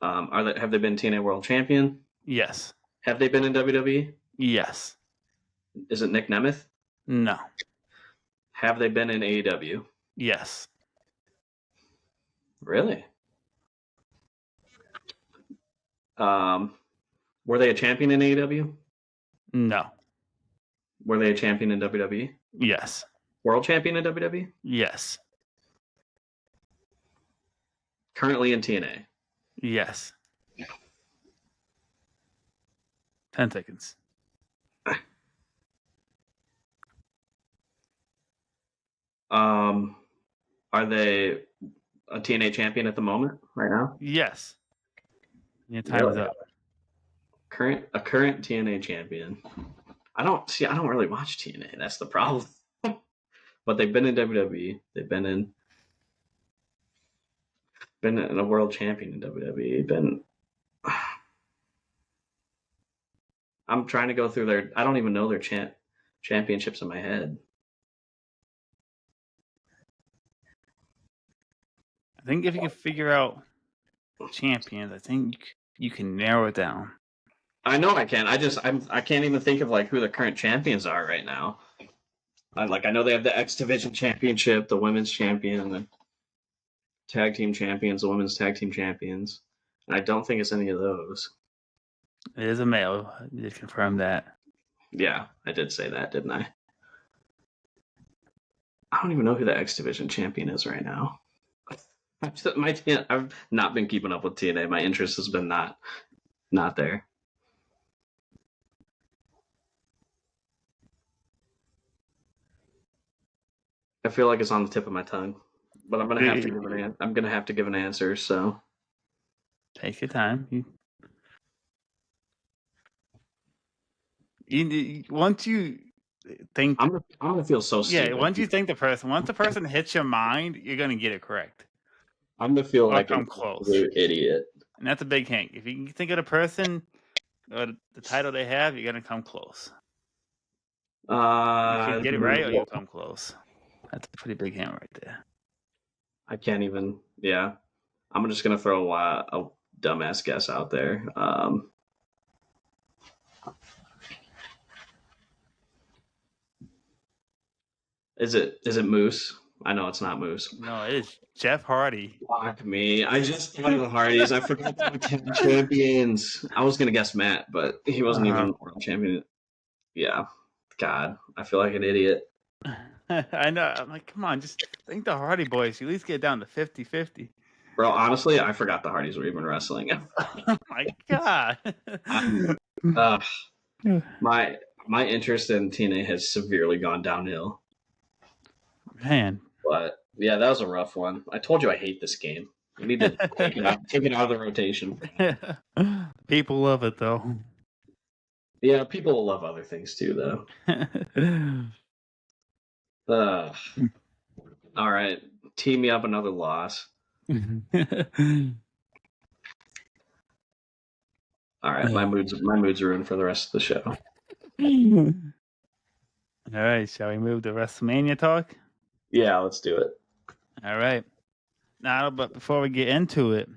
Have they been TNA World Champion? Yes. Have they been in WWE? Yes. Is it Nick Nemeth? No. Have they been in AEW? Yes. Really? Were they a champion in AEW? No. Were they a champion in WWE? Yes. World champion in WWE? Yes. Currently in TNA? Yes. 10 seconds. Are they a TNA champion at the moment, right now? Yes. Your time is up. A current TNA champion. I don't really watch TNA. That's the problem. But they've been in WWE. They've been in a world champion in WWE. I'm trying to go through their. I don't even know their championships in my head. I think if you can figure out champions, I think you can narrow it down. I know I can. I can't even think of like who the current champions are right now. I know they have the X Division Championship, the Women's Champion, the Tag Team Champions, the Women's Tag Team Champions. And I don't think it's any of those. It is a male. You did confirm that. Yeah, I did say that, didn't I? I don't even know who the X Division Champion is right now. I've not been keeping up with TNA. My interest has been not there. I feel like it's on the tip of my tongue, but I'm gonna have to give an answer. So take your time. Once you think, I'm gonna feel so stupid. Yeah, once you think once the person hits your mind, you're gonna get it correct. I'm gonna feel like I'm close. Idiot. And that's a big hint. If you can think of the person or the title they have, you're gonna come close. You can get it right, or you'll come close. That's a pretty big hint right there. I can't even. Yeah, I'm just gonna throw a dumbass guess out there. Is it Moose? I know it's not Moose. No, it is Jeff Hardy. Fuck me. I just thought of the Hardys. I forgot they were tag champions. I was going to guess Matt, but he wasn't even world champion. Yeah. God, I feel like an idiot. I know. I'm like, come on, just think the Hardy Boys. You at least get down to 50-50. Bro, honestly, I forgot the Hardys were even wrestling. Oh my God. My interest in TNA has severely gone downhill. Man. But yeah, that was a rough one. I told you I hate this game. We need to take it out of the rotation. People love it though. Yeah, people will love other things too, though. All right, tee me up another loss. All right, my mood's ruined for the rest of the show. All right, shall we move to WrestleMania talk? Yeah, let's do it. All right. Now, but before we get into it,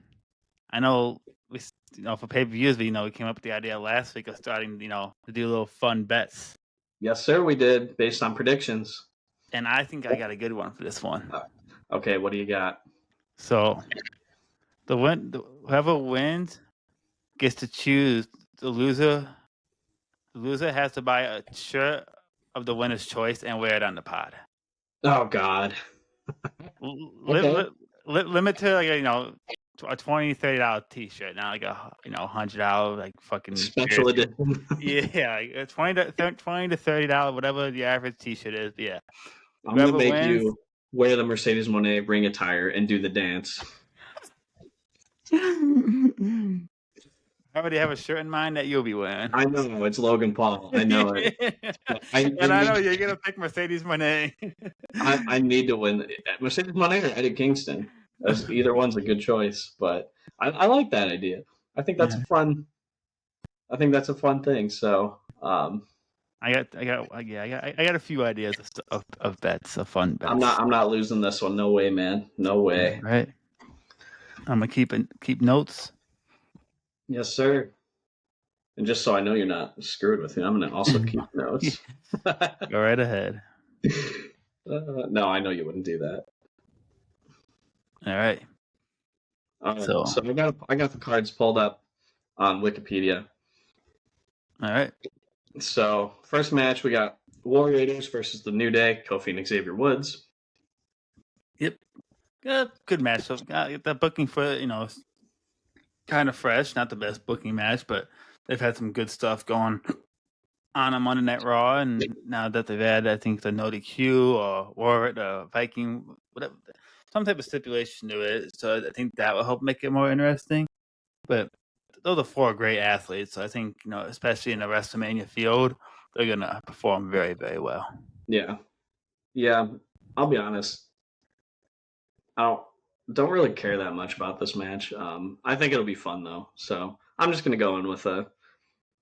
I know we, for pay-per-views, we came up with the idea last week of starting, to do little fun bets. Yes, sir, we did, based on predictions. And I think I got a good one for this one. Okay, what do you got? So, whoever wins gets to choose the loser. The loser has to buy a shirt of the winner's choice and wear it on the pod. Oh God. Limit to a $20-$30 t-shirt, not like a $100 like fucking special edition. Yeah, like $20 to $30, whatever the average t-shirt is. Yeah, I'm gonna make you wear the Mercedes Moné ring attire and do the dance. I already have a shirt in mind that you'll be wearing. I know, it's Logan Paul. I know it. I know you're gonna pick Mercedes Moné. I need to win. Mercedes Moné or Eddie Kingston. Either one's a good choice, but I like that idea. I think that's a fun thing. So I got a few ideas of bets, of fun bets. I'm not losing this one. No way, man. No way. Right. I'm gonna keep notes. Yes, sir. And just so I know you're not screwed with me, I'm gonna also keep notes. Go right ahead. No, I know you wouldn't do that. All right. So I got the cards pulled up on Wikipedia. All right. So first match, we got War Raiders versus the New Day, Kofi and Xavier Woods. Yep. Good match. So the booking for kind of fresh, not the best booking match, but they've had some good stuff going on Monday Night Raw, and now that they've had, I think, the No DQ or Warwick, Viking, whatever, some type of stipulation to it. So I think that will help make it more interesting. But those are four great athletes, so I think especially in the WrestleMania field, they're gonna perform very, very well. Yeah. I'll be honest. I don't really care that much about this match. I think it'll be fun though, so I'm just gonna go in with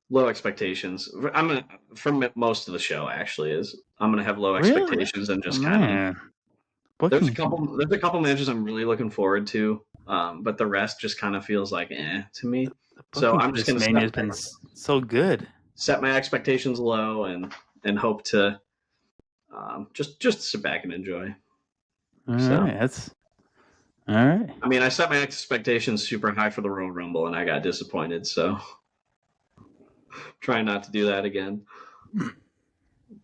low expectations. For most of the show actually I'm gonna have low expectations and just kind of. There's a couple matches I'm really looking forward to, but the rest just kind of feels like to me. So I'm just gonna has been so good. Set my expectations low and hope to just sit back and enjoy. All right, that's all right. I mean, I set my expectations super high for the Royal Rumble and I got disappointed, so trying not to do that again.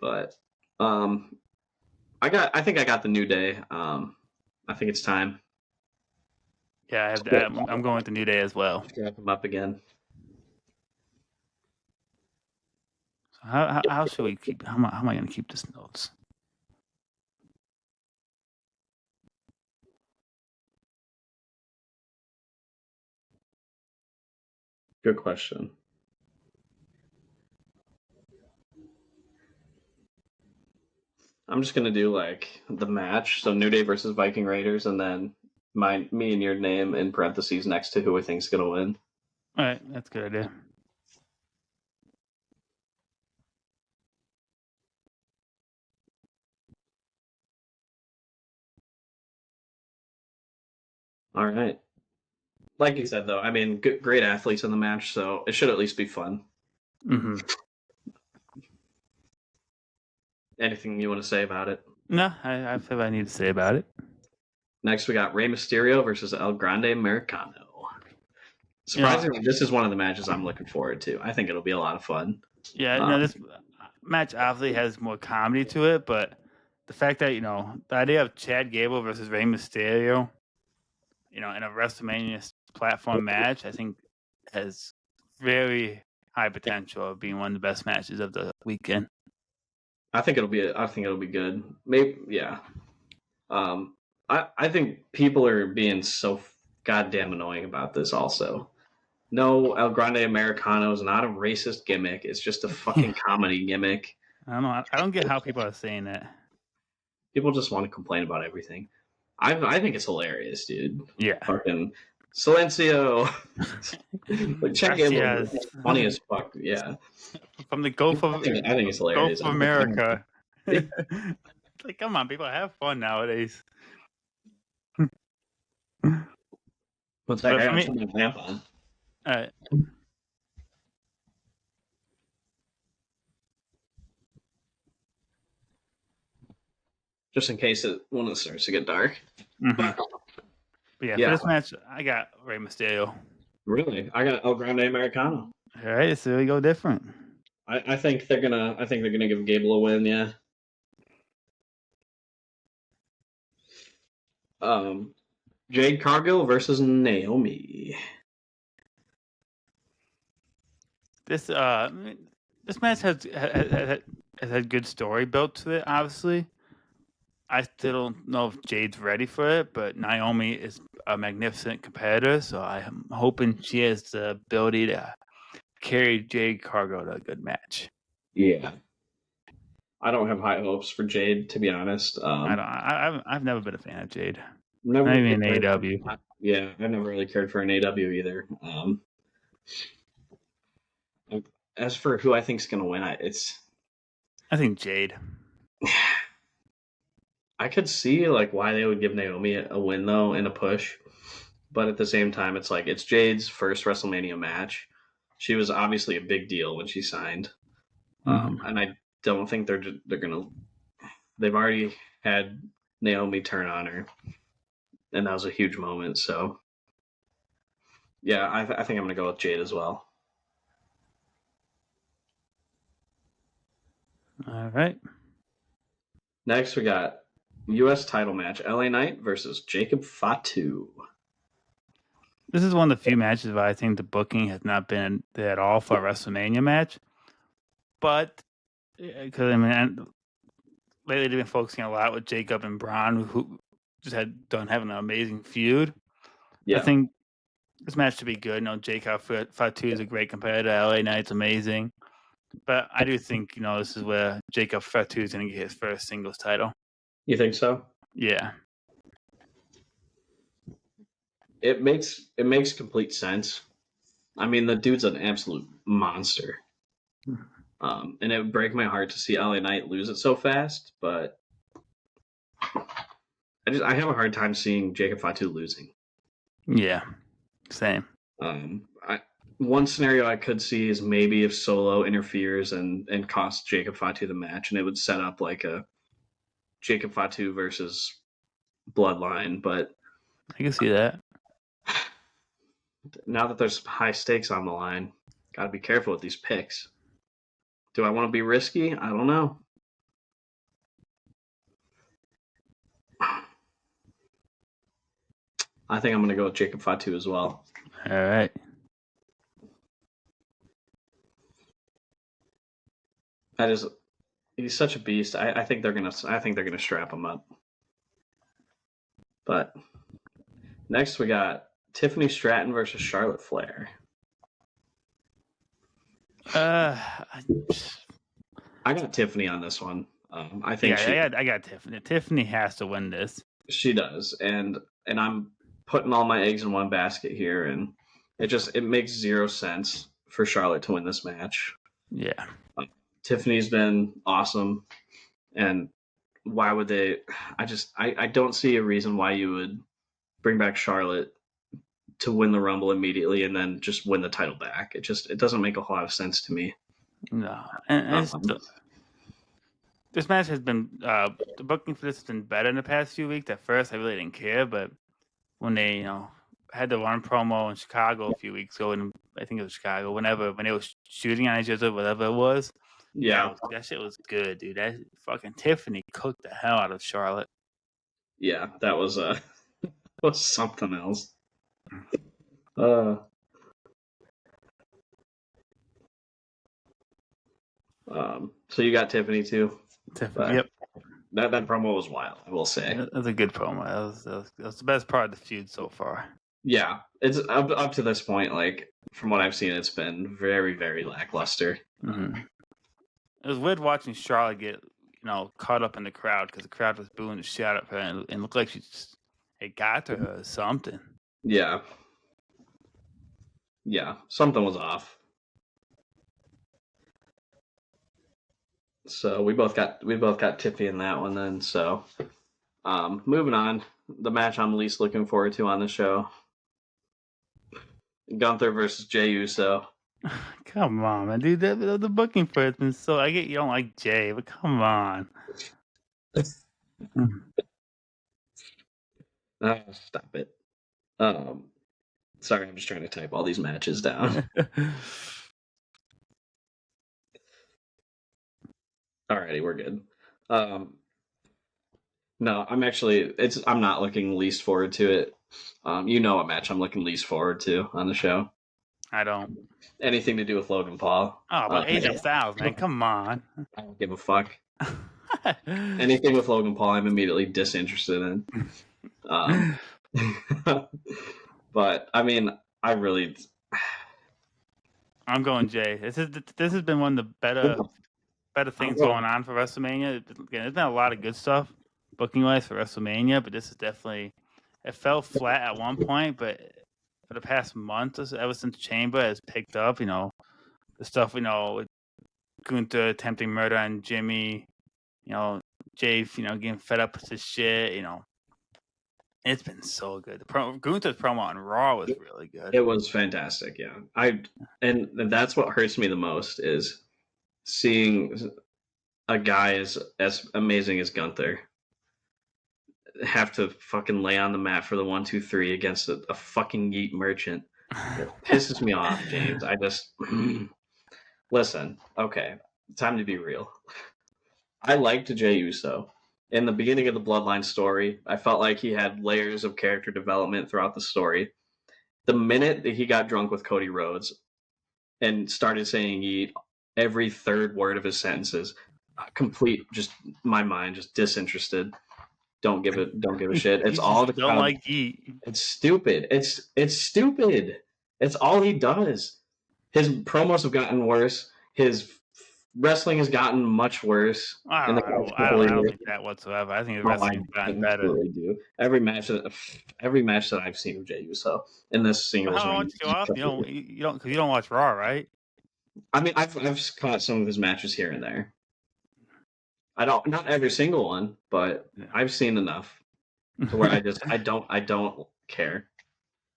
But I think I got the New Day. I think it's time. Yeah, I'm going with the New Day as well. Strap them up again. How should we keep? How am I going to keep this notes? Good question. I'm just gonna do like the match, so New Day versus Viking Raiders, and then me and your name in parentheses next to who I think's gonna win. All right, that's a good idea. All right. Like you said, though, I mean, great athletes in the match, so it should at least be fun. Mm-hmm. Anything you want to say about it? No, I feel I need to say about it. Next, we got Rey Mysterio versus El Grande Americano. Surprisingly, this is one of the matches I'm looking forward to. I think it'll be a lot of fun. Yeah, this match obviously has more comedy to it, but the fact that the idea of Chad Gable versus Rey Mysterio, in a WrestleMania platform match, I think has very high potential of being one of the best matches of the weekend. I think it'll be good. Maybe, yeah. I think people are being so goddamn annoying about this. Also, no, El Grande Americano is not a racist gimmick. It's just a fucking comedy gimmick. I don't know. I don't get how people are saying that. People just want to complain about everything. I think it's hilarious, dude. Yeah. Fucking Silencio. Like, check Gable. Funny as fuck. Yeah. From the Gulf of I think it's hilarious. Gulf of America. Like, come on, people have fun nowadays. What's that? I got my lamp on. All right. Just in case when it starts to get dark. Mm-hmm. But yeah, for this match, I got Rey Mysterio. Really? I got El Grande Americano. All right, so we go different. I think they're gonna give Gable a win. Yeah. Jade Cargill versus Naomi. This match has had good story built to it. Obviously, I still don't know if Jade's ready for it, but Naomi is a magnificent competitor, so I'm hoping she has the ability to carry Jade Cargill to a good match. Yeah. I don't have high hopes for Jade, to be honest. I've never been a fan of Jade. Never not even an AW. Yeah, I've never really cared for an AW either. As for who I think's gonna win, I think Jade. I could see like why they would give Naomi a win though and a push, but at the same time, it's like it's Jade's first WrestleMania match. She was obviously a big deal when she signed, and I don't think they're gonna. They've already had Naomi turn on her, and that was a huge moment. So, yeah, I think I'm gonna go with Jade as well. All right. Next, we got U.S. title match: LA Knight versus Jacob Fatu. This is one of the few matches where I think the booking has not been there at all for a WrestleMania match. But because lately they've been focusing a lot with Jacob and Braun, who just having an amazing feud. Yeah. I think this match should be good. Jacob Fatu is a great competitor. LA Knight's amazing. But I do think, this is where Jacob Fatu is going to get his first singles title. You think so? Yeah. It makes complete sense. I mean, the dude's an absolute monster. And it would break my heart to see LA Knight lose it so fast, but I have a hard time seeing Jacob Fatu losing. Yeah, same. One scenario I could see is maybe if Solo interferes and costs Jacob Fatu the match, and it would set up like a Jacob Fatu versus Bloodline, but I can see that. Now that there's high stakes on the line, got to be careful with these picks. Do I want to be risky? I don't know. I think I'm going to go with Jacob Fatu as well. All right. He's such a beast. I think they're gonna strap him up. But next we got Tiffany Stratton versus Charlotte Flair. I got Tiffany on this one. I think I got Tiffany. Tiffany has to win this. She does, and I'm putting all my eggs in one basket here, and it makes zero sense for Charlotte to win this match. Yeah. Tiffany's been awesome, and why would they? I don't see a reason why you would bring back Charlotte to win the Rumble immediately and then just win the title back. It doesn't make a whole lot of sense to me. No, and This match has been the booking for this has been better in the past few weeks. At first, I really didn't care, but when they had the one promo in Chicago a few weeks ago, and I think it was Chicago, when they were shooting on each other, whatever it was, Yeah. that shit was good, dude. That fucking Tiffany cooked the hell out of Charlotte. Yeah, that was was something else. So you got Tiffany too. Tiffany, yep. That promo was wild, I will say. That was a good promo. That was the best part of the feud so far. Yeah, it's up to this point. Like from what I've seen, it's been very, very lackluster. Mm-hmm. It was weird watching Charlotte get caught up in the crowd because the crowd was booing the shit out of her, and it looked like it got to her or something. Yeah, something was off. So we both got Tiffy in that one then. So moving on, the match I'm least looking forward to on the show: Gunther versus Jey Uso. Come on, man, dude. The booking for it's been so. I get you don't like Jey, but come on. Stop it. Sorry, I'm just trying to type all these matches down. Alrighty, we're good. No, I'm not looking least forward to it. You know what match I'm looking least forward to on the show? I don't. Anything to do with Logan Paul. Oh, but AJ Styles, man, come on. I don't give a fuck. Anything with Logan Paul, I'm immediately disinterested in. But I mean, I'm going Jey. This has been one of the better things going on for WrestleMania. There's been a lot of good stuff booking wise for WrestleMania, but this is definitely it fell flat at one point, but for the past month, ever since Chamber has picked up, the stuff with Gunther attempting murder on Jimmy, Jey, getting fed up with his shit, it's been so good. Gunther's promo on Raw was really good. It was fantastic, yeah. And that's what hurts me the most is seeing a guy as amazing as Gunther have to fucking lay on the mat for the 1, 2, 3 against a fucking yeet merchant. It pisses me off, James. I just listen. Okay, time to be real. I liked Jey Uso. In the beginning of the Bloodline story, I felt like he had layers of character development throughout the story. The minute that he got drunk with Cody Rhodes and started saying yeet every third word of his sentences, just my mind just disinterested. Don't give a shit. It's all the don't like yeet. It's stupid. It's stupid. It's all he does. His promos have gotten worse. His wrestling has gotten much worse. I don't think that whatsoever. I think his wrestling has gotten better. Really do. Every match that I've seen of Jey Uso in this singles ring. You don't watch Raw, right? I mean, I've caught some of his matches here and there. Not every single one, but I've seen enough to where I don't care.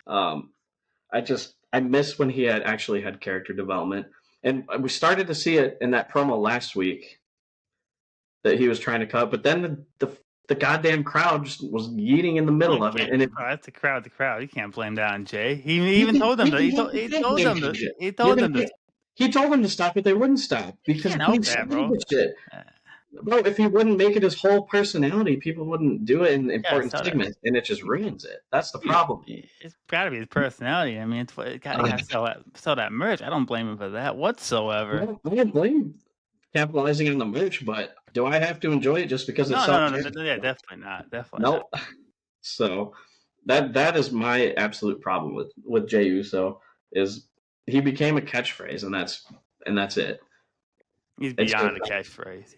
I miss when he actually had character development. And we started to see it in that promo last week that he was trying to cut, but then the goddamn crowd just was yeeting in the middle of it. And that's the crowd. The crowd. You can't blame that on Jey. He even told them that. He told them to stop, but they wouldn't stop because he help that, bro. Shit. Bro, if he wouldn't make it his whole personality, people wouldn't do it in important segments, and it just ruins it. That's the problem. It's got to be his personality. I mean, it's got to sell that merch. I don't blame him for that whatsoever. I don't blame him capitalizing on the merch, but do I have to enjoy it just because it's no, yeah, definitely not. Nope. So that is my absolute problem with Jey Uso is he became a catchphrase, and that's it. He's beyond the catchphrase.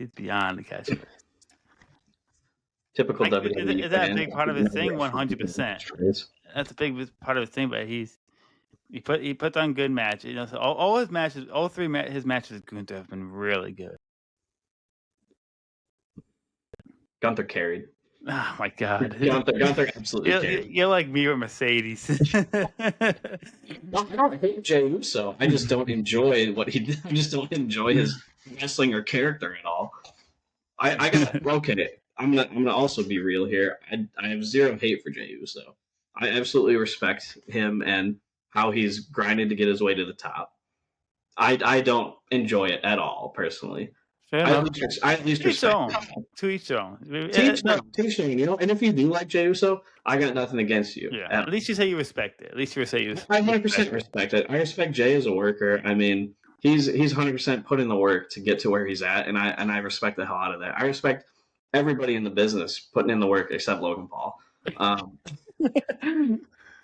Typical WWE. Is that a big part of his thing? 100%. That's a big part of his thing. But he puts on good matches. So all his matches, his matches with Gunther have been really good. Gunther carried. Oh my God! Gunther absolutely carried. You're like me with Mercedes. I don't hate Jey Uso. I just don't enjoy what he did. I just don't enjoy his wrestling or character at all. I got okay. I'm gonna also be real here. I have zero hate for Jey Uso. I absolutely respect him and how he's grinding to get his way to the top. I don't enjoy it at all personally. Fair I enough. at least To each their respect own. it. To each their own. Teach you know. And if you do like Jey Uso, I got nothing against you. Yeah. At least you say you respect it. At least you say you. I 100% respect it. I respect Jey as a worker. I mean, he's 100% put in the work to get to where he's at, and I respect the hell out of that. I respect everybody in the business putting in the work except Logan Paul.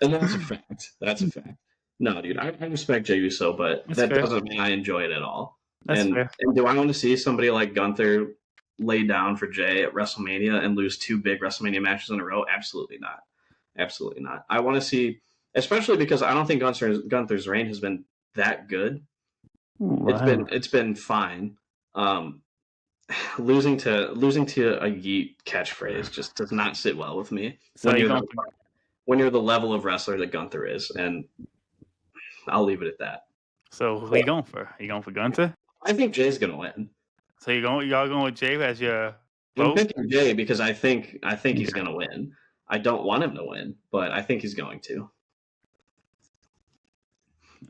And that's a fact. That's a fact. No, dude, I respect Jey Uso, but That's that fair. doesn't mean I enjoy it at all. That's and fair. do I want to see somebody like Gunther lay down for Jey at WrestleMania and lose 2 big WrestleMania matches in a row? Absolutely not. Absolutely not. I want to see, especially because I don't think Gunther's reign has been that good. Wow. It's been fine. Losing to a yeet catchphrase just does not sit well with me. So When you're the level of wrestler that Gunther is, and I'll leave it at that. So who are you going for? Are you going for Gunther? I think Jay's gonna win. So y'all going with Jay as your I'm vote? picking Jay because I think he's gonna win. I don't want him to win, but I think he's going to.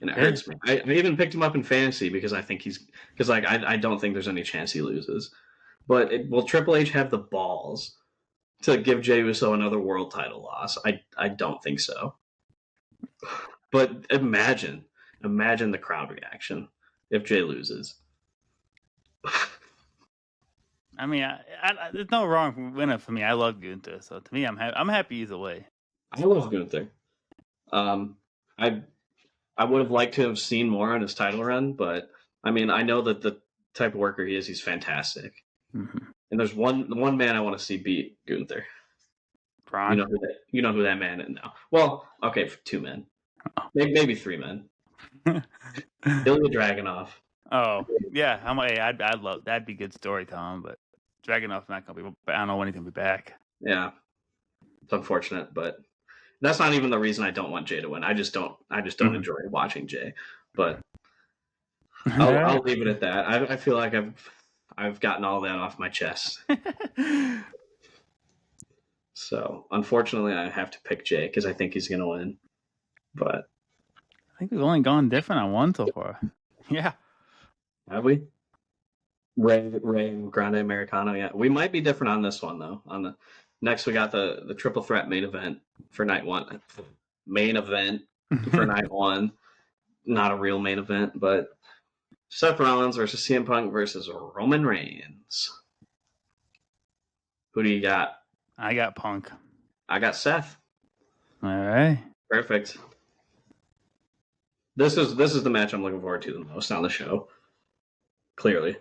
And it hurts me. I even picked him up in fantasy because I don't think there's any chance he loses. But will Triple H have the balls to give Jey Uso another world title loss? I don't think so. But imagine the crowd reaction if Jey loses. I mean, there's no wrong winner for me. I love Gunther, so to me, I'm happy either way. I love Gunther. I would have liked to have seen more on his title run, but I mean, I know that the type of worker he is, he's fantastic. Mm-hmm. And there's one man I want to see beat Gunther. Braun? You know who that man is now. Well, okay, 2 men, maybe 3 men. Ilya Dragunov. Oh yeah, I'd love that'd be good storytelling, but Dragunov's not gonna be. I don't know when he's gonna be back. Yeah, it's unfortunate, but that's not even the reason I don't want Jay to win. I just don't enjoy watching Jay. But I'll leave it at that. I feel like I've gotten all that off my chest. So unfortunately, I have to pick Jay because I think he's gonna win. But I think we've only gone different on one so far. Yeah. Have we? Ray and Grande Americano. Yeah, we might be different on this one though. On the next, we got the triple threat main event for night 1. Main event for night 1. Not a real main event, but Seth Rollins versus CM Punk versus Roman Reigns. Who do you got? I got Punk. I got Seth. All right. Perfect. This is the match I'm looking forward to the most on the show. Clearly.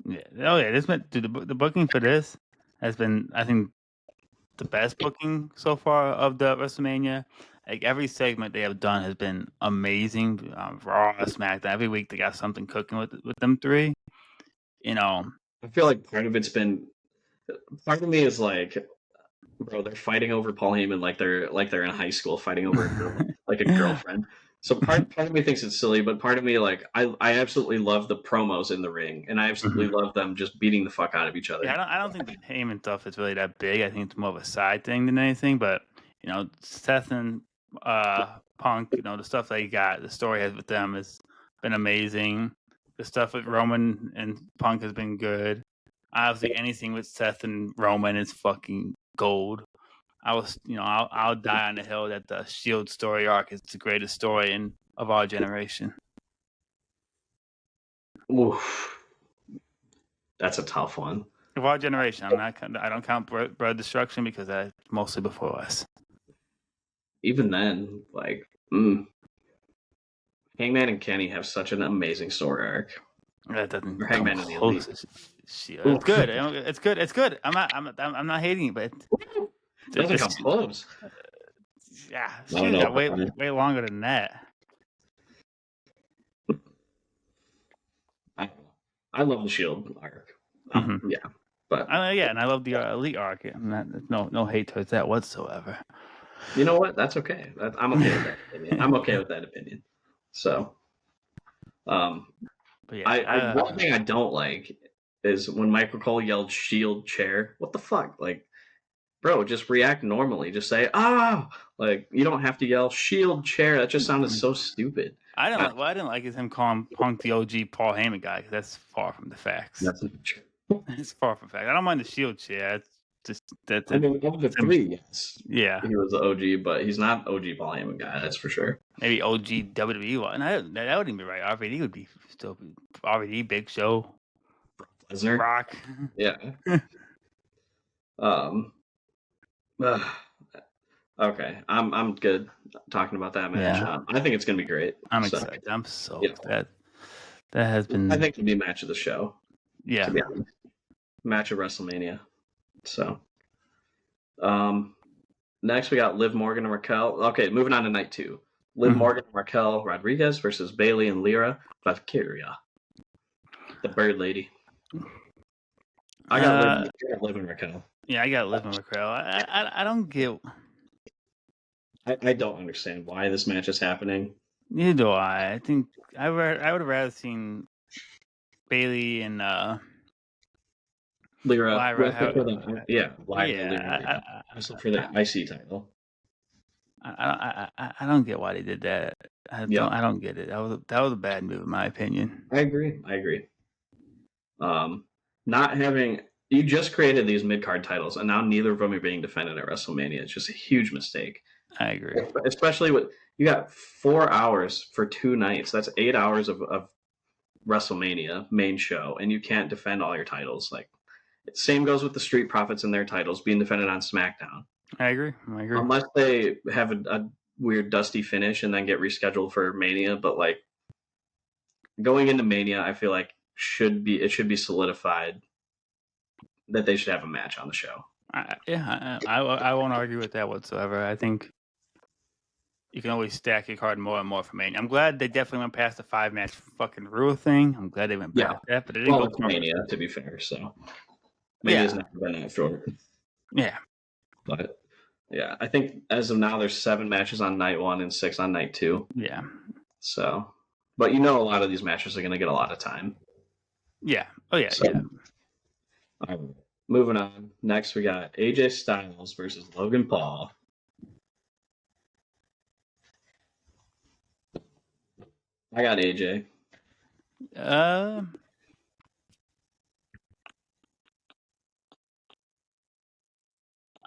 Yeah. Oh yeah. The booking for this has been, I think, the best booking so far of the WrestleMania. Like every segment they have done has been amazing. Raw, SmackDown, every week they got something cooking with them 3. You know, I feel like part of me is like, bro, they're fighting over Paul Heyman like they're in high school fighting over a girl, like a girlfriend. So part of me thinks it's silly, but part of me, like, I absolutely love the promos in the ring, and I absolutely love them just beating the fuck out of each other. Yeah, I don't think the Heyman stuff is really that big. I think it's more of a side thing than anything. But you know, Seth and Punk, you know, the stuff they got, the story has with them has been amazing. The stuff with Roman and Punk has been good. Obviously, anything with Seth and Roman is fucking gold. I'll die on the hill that the Shield story arc is the greatest story of our generation. Oof. That's a tough one. Of our generation, I don't count Blood Destruction because that's mostly before us. Even then, like, Hangman and Kenny have such an amazing story arc. That doesn't or Hangman and the Elite. It's good. It's good. I'm not hating it, but it doesn't come close. Yeah, Shield got way longer than that. I love the Shield arc. Yeah, but and I love the Elite arc. No hate towards that whatsoever. You know what? That's okay. I'm okay with that opinion. I'm okay with that opinion. So, but yeah, one thing I don't like is when Michael Cole yelled "Shield chair." What the fuck? Like, bro, just react normally. Just say "ah." Like, you don't have to yell "Shield chair." That just sounded so stupid. I didn't like is him calling Punk the OG Paul Heyman guy, because that's far from the facts. That's not true. It's far from fact. I don't mind the Shield chair. It's just that's I mean, of the three, yes, yeah. he was the OG, but he's not OG Paul Heyman guy. That's for sure. Maybe OG WWE. And that wouldn't be right. RVD would be still RVD, Big Show, Lesnar. Rock. Yeah. Okay, I'm good talking about that match. Yeah. I think it's gonna be great. I'm excited. I'm so that has been. I think it'll be match of the show. Yeah. To be honest. Match of WrestleMania. So, next we got Liv Morgan and Raquel. Okay, moving on to night 2. Liv Morgan and Raquel Rodriguez versus Bayley and Lyra Valkyria, the Bird Lady. I got Liv and Raquel. Yeah, I got Liv and Raquel. I don't get. I don't understand why this match is happening. Neither do I. I think I would have rather seen Bayley and Lyra. Lyra for the IC title. I don't get why they did that. I don't get it. That was a bad move in my opinion. I agree. Not having you just created these mid-card titles, and now neither of them are being defended at WrestleMania. It's just a huge mistake. I agree. Especially with you got 4 hours for 2 nights. That's 8 hours of WrestleMania main show, and you can't defend all your titles. Like, same goes with the Street Profits and their titles being defended on SmackDown. I agree. Unless they have a weird dusty finish and then get rescheduled for Mania, but like going into Mania, I feel like it should be solidified that they should have a match on the show. I won't argue with that whatsoever. I think you can always stack your card more and more for Mania. I'm glad they definitely went past the 5-match fucking rule thing. I'm glad they went past that, but it didn't go to Mania, to be fair. So Mania's never been that short. Yeah, but yeah, I think as of now there's 7 matches on night 1 and 6 on night 2. Yeah. So, but a lot of these matches are going to get a lot of time. Yeah. Oh yeah. So, yeah. Moving on. Next, we got AJ Styles versus Logan Paul. I got AJ.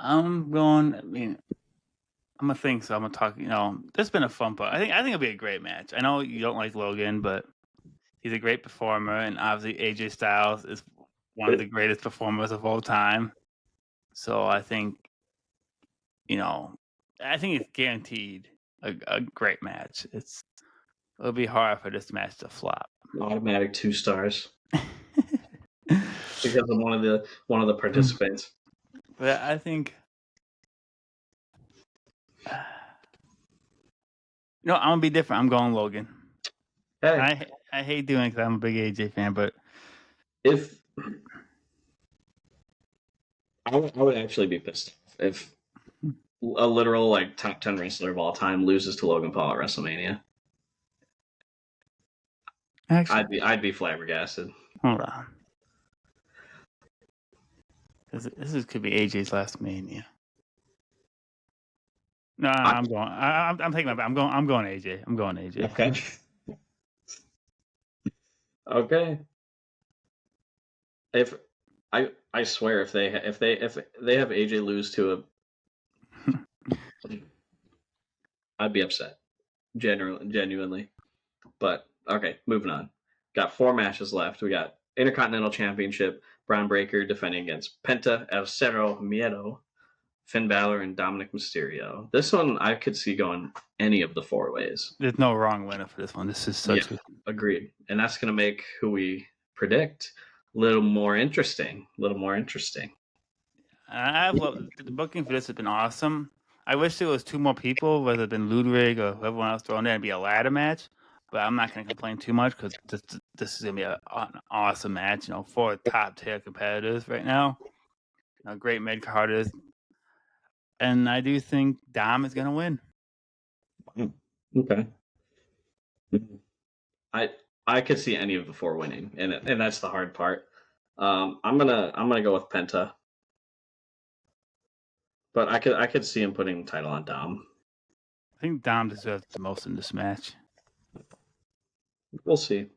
I'm going to think so. I'm going to talk, this has been a fun part. I think it'll be a great match. I know you don't like Logan, but he's a great performer, and obviously AJ Styles is one of the greatest performers of all time. So I think, it's guaranteed a great match. It'll be hard for this match to flop. Automatic 2 stars. Because of one of the participants. But I think I'm gonna be different. I'm going Logan. Hey. I hate doing it because I'm a big AJ fan, but if I would actually be pissed if a literal like top 10 wrestler of all time loses to Logan Paul at WrestleMania. Actually, I'd be flabbergasted. Hold on. This could be AJ's last Mania. No, I'm going. I'm taking my back. I'm going AJ. I'm going AJ. Okay. Okay. If I swear if they have AJ lose to I'd be upset. Genuinely. But okay, moving on. Got 4 matches left. We got Intercontinental Championship, Braun Breaker defending against Penta El Cerro Miedo, Finn Balor, and Dominic Mysterio. This one I could see going any of the 4 ways. There's no wrong winner for this one. This is such agreed. And that's going to make who we predict a little more interesting. The booking for this has been awesome. I wish there was 2 more people, whether it been Ludwig or whoever else thrown in, and be a ladder match. But I'm not going to complain too much because this is going to be an awesome match. 4 top-tier competitors right now. Great mid-carders. And I do think Dom is going to win. Okay. I could see any of the 4 winning, and that's the hard part. I'm gonna go with Penta, but I could see him putting the title on Dom. I think Dom deserves the most in this match. We'll see.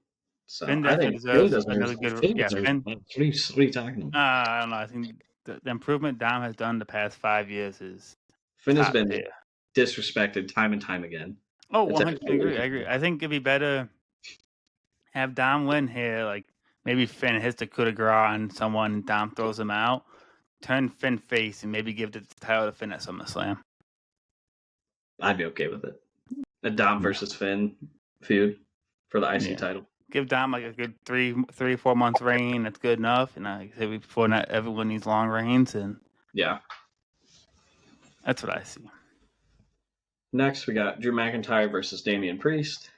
So Finn I definitely think Finn deserves another deserves. good. Finn Yeah, deserves. Finn. What are you talking about? I don't know. I think the improvement Dom has done the past 5 years is Finn has top been tier. disrespected time and time again. Oh, It's 100% agree. I absolutely agree. I think it'd be better have Dom win here. Like maybe Finn hits the coup de grace on someone, Dom throws him out, turn Finn face, and maybe give the title to Finn at SummerSlam. I'd be okay with it. A Dom versus Finn feud for the IC title. Give Dom like a good 4 months reign. That's good enough. And I said before, not everyone needs long reigns, and yeah, that's what I see. Next, we got Drew McIntyre versus Damian Priest.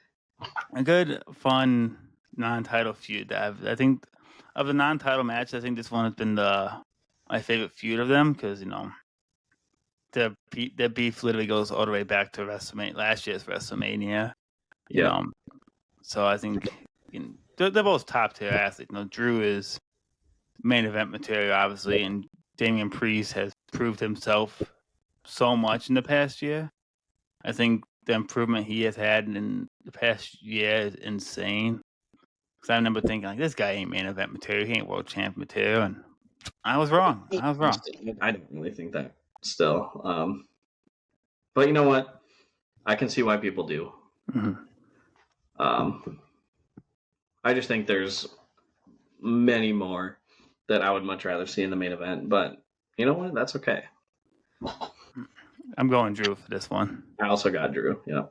A good, fun non-title feud. I think of the non-title match, I think this one has been my favorite feud of them because their beef literally goes all the way back to WrestleMania, last year's WrestleMania. You know, so I think they're both top tier athletes. Drew is main event material, obviously, and Damian Priest has proved himself so much in the past year. I think the improvement he has had in the past year is insane. Because I remember thinking, like, this guy ain't main event material. He ain't world champ material. And I was wrong. I don't really think that still. But you know what? I can see why people do. Mm-hmm. I just think there's many more that I would much rather see in the main event. But you know what? That's okay. I'm going Drew for this one. I also got Drew. Yeah.